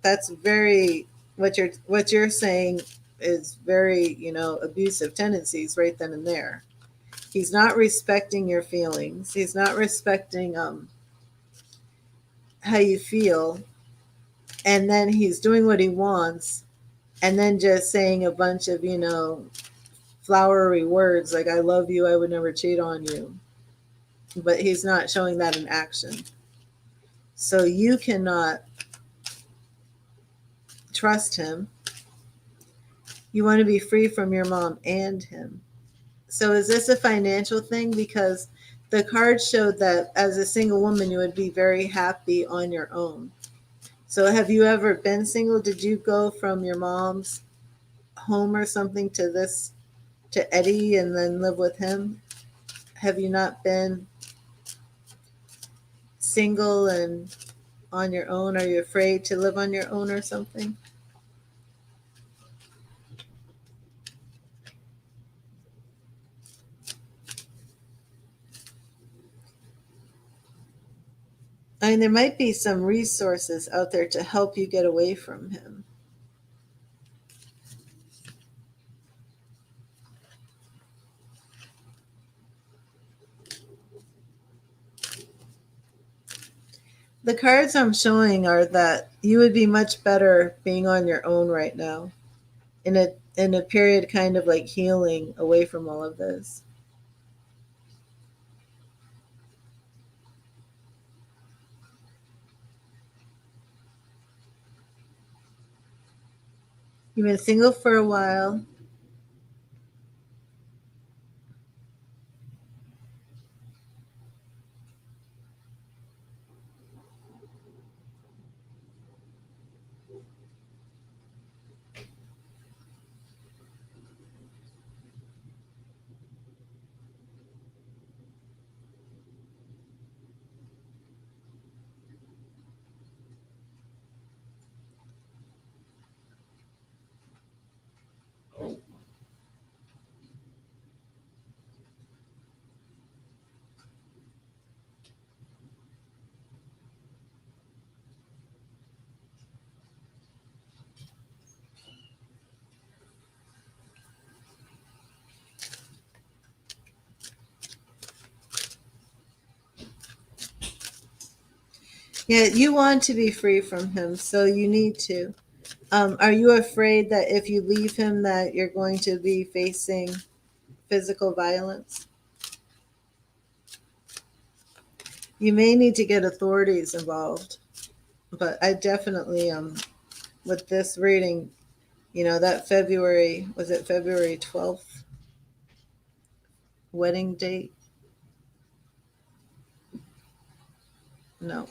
That's very what you're saying is very, abusive tendencies right then and there. He's not respecting your feelings. He's not respecting how you feel, and then he's doing what he wants, and then just saying a bunch of flowery words like "I love you, I would never cheat on you," but he's not showing that in action. So you cannot trust him. You want to be free from your mom and him. So is this a financial thing? Because the card showed that as a single woman, you would be very happy on your own. So have you ever been single? Did you go from your mom's home or something to Eddie and then live with him? Have you not been single and on your own? Are you afraid to live on your own or something? I mean, there might be some resources out there to help you get away from him. The cards I'm showing are that you would be much better being on your own right now, in a period kind of like healing away from all of this. You've been single for a while. Yeah, you want to be free from him, so you need to. Are you afraid that if you leave him that you're going to be facing physical violence? You may need to get authorities involved, but I definitely with this reading, that February, was it February 12th wedding date? No.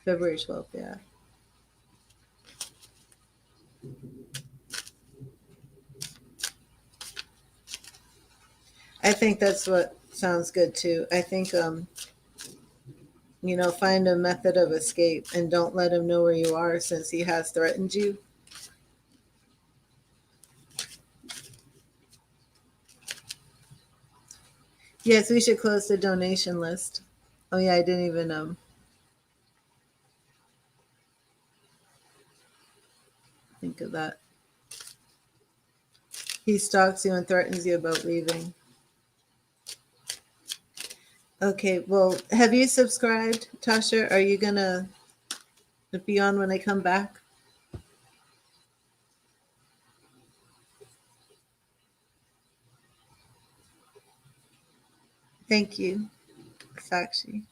February 12th, yeah. I think that's what sounds good too. I think find a method of escape and don't let him know where you are since he has threatened you. Yes, we should close the donation list. Oh yeah, I didn't even think of that. He stalks you and threatens you about leaving. Okay, well, have you subscribed, Tasha? Are you gonna be on when I come back? Thank you, Sakshi.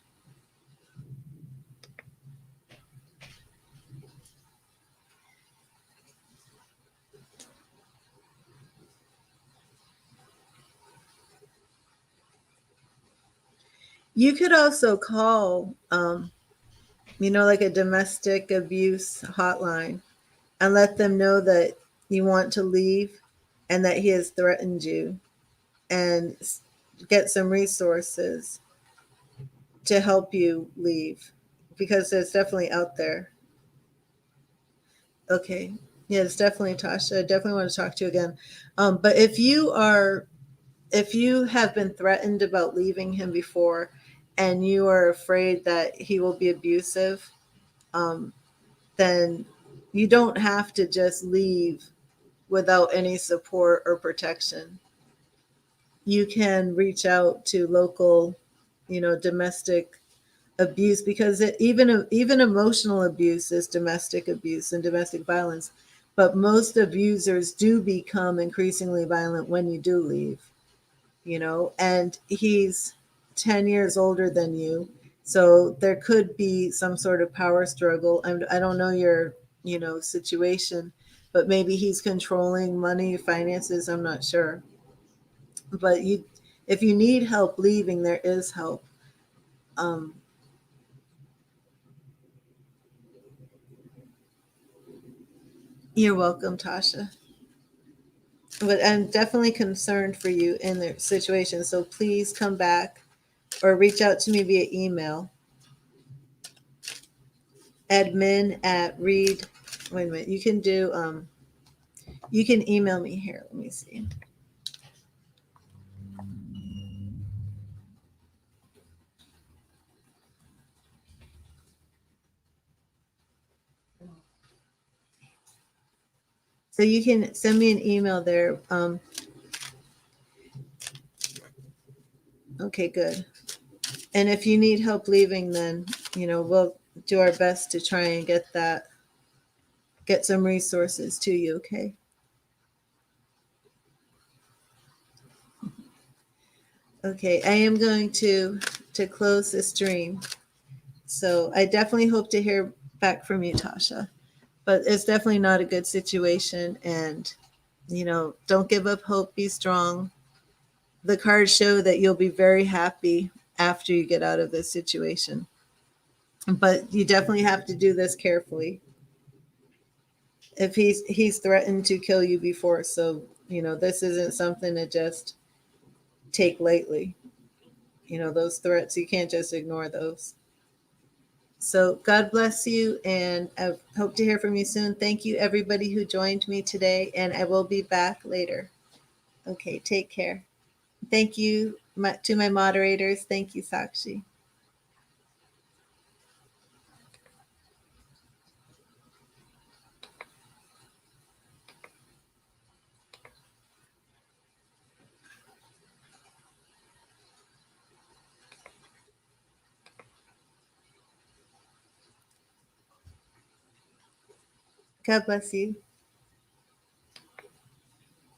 You could also call, like a domestic abuse hotline and let them know that you want to leave and that he has threatened you and get some resources. to help you leave, because it's definitely out there. Okay. Yeah, it's definitely Tasha. I definitely want to talk to you again. But if you have been threatened about leaving him before and you are afraid that he will be abusive, um, then you don't have to just leave without any support or protection. You can reach out to local, domestic abuse, because even emotional abuse is domestic abuse and domestic violence. But most abusers do become increasingly violent when you do leave, and he's 10 years older than you. So there could be some sort of power struggle. I don't know your, situation, but maybe he's controlling money, finances. I'm not sure. But if you need help leaving, there is help. Um, you're welcome, Tasha. But I'm definitely concerned for you in the situation. So please come back or reach out to me via email. Admin at read. Wait a minute. You can email me here. Let me see. So you can send me an email there. Okay, good. And if you need help leaving, then, we'll do our best to try and get some resources to you. Okay. Okay. I am going to close this stream. So I definitely hope to hear back from you, Tasha. But it's definitely not a good situation. And, don't give up hope. Be strong. The cards show that you'll be very happy after you get out of this situation. But you definitely have to do this carefully. If he's threatened to kill you before, so this isn't something to just take lightly. Those threats, you can't just ignore those. So God bless you, and I hope to hear from you soon. Thank you, everybody who joined me today, and I will be back later. Okay, take care. Thank you to my moderators. Thank you, Sakshi. God bless you.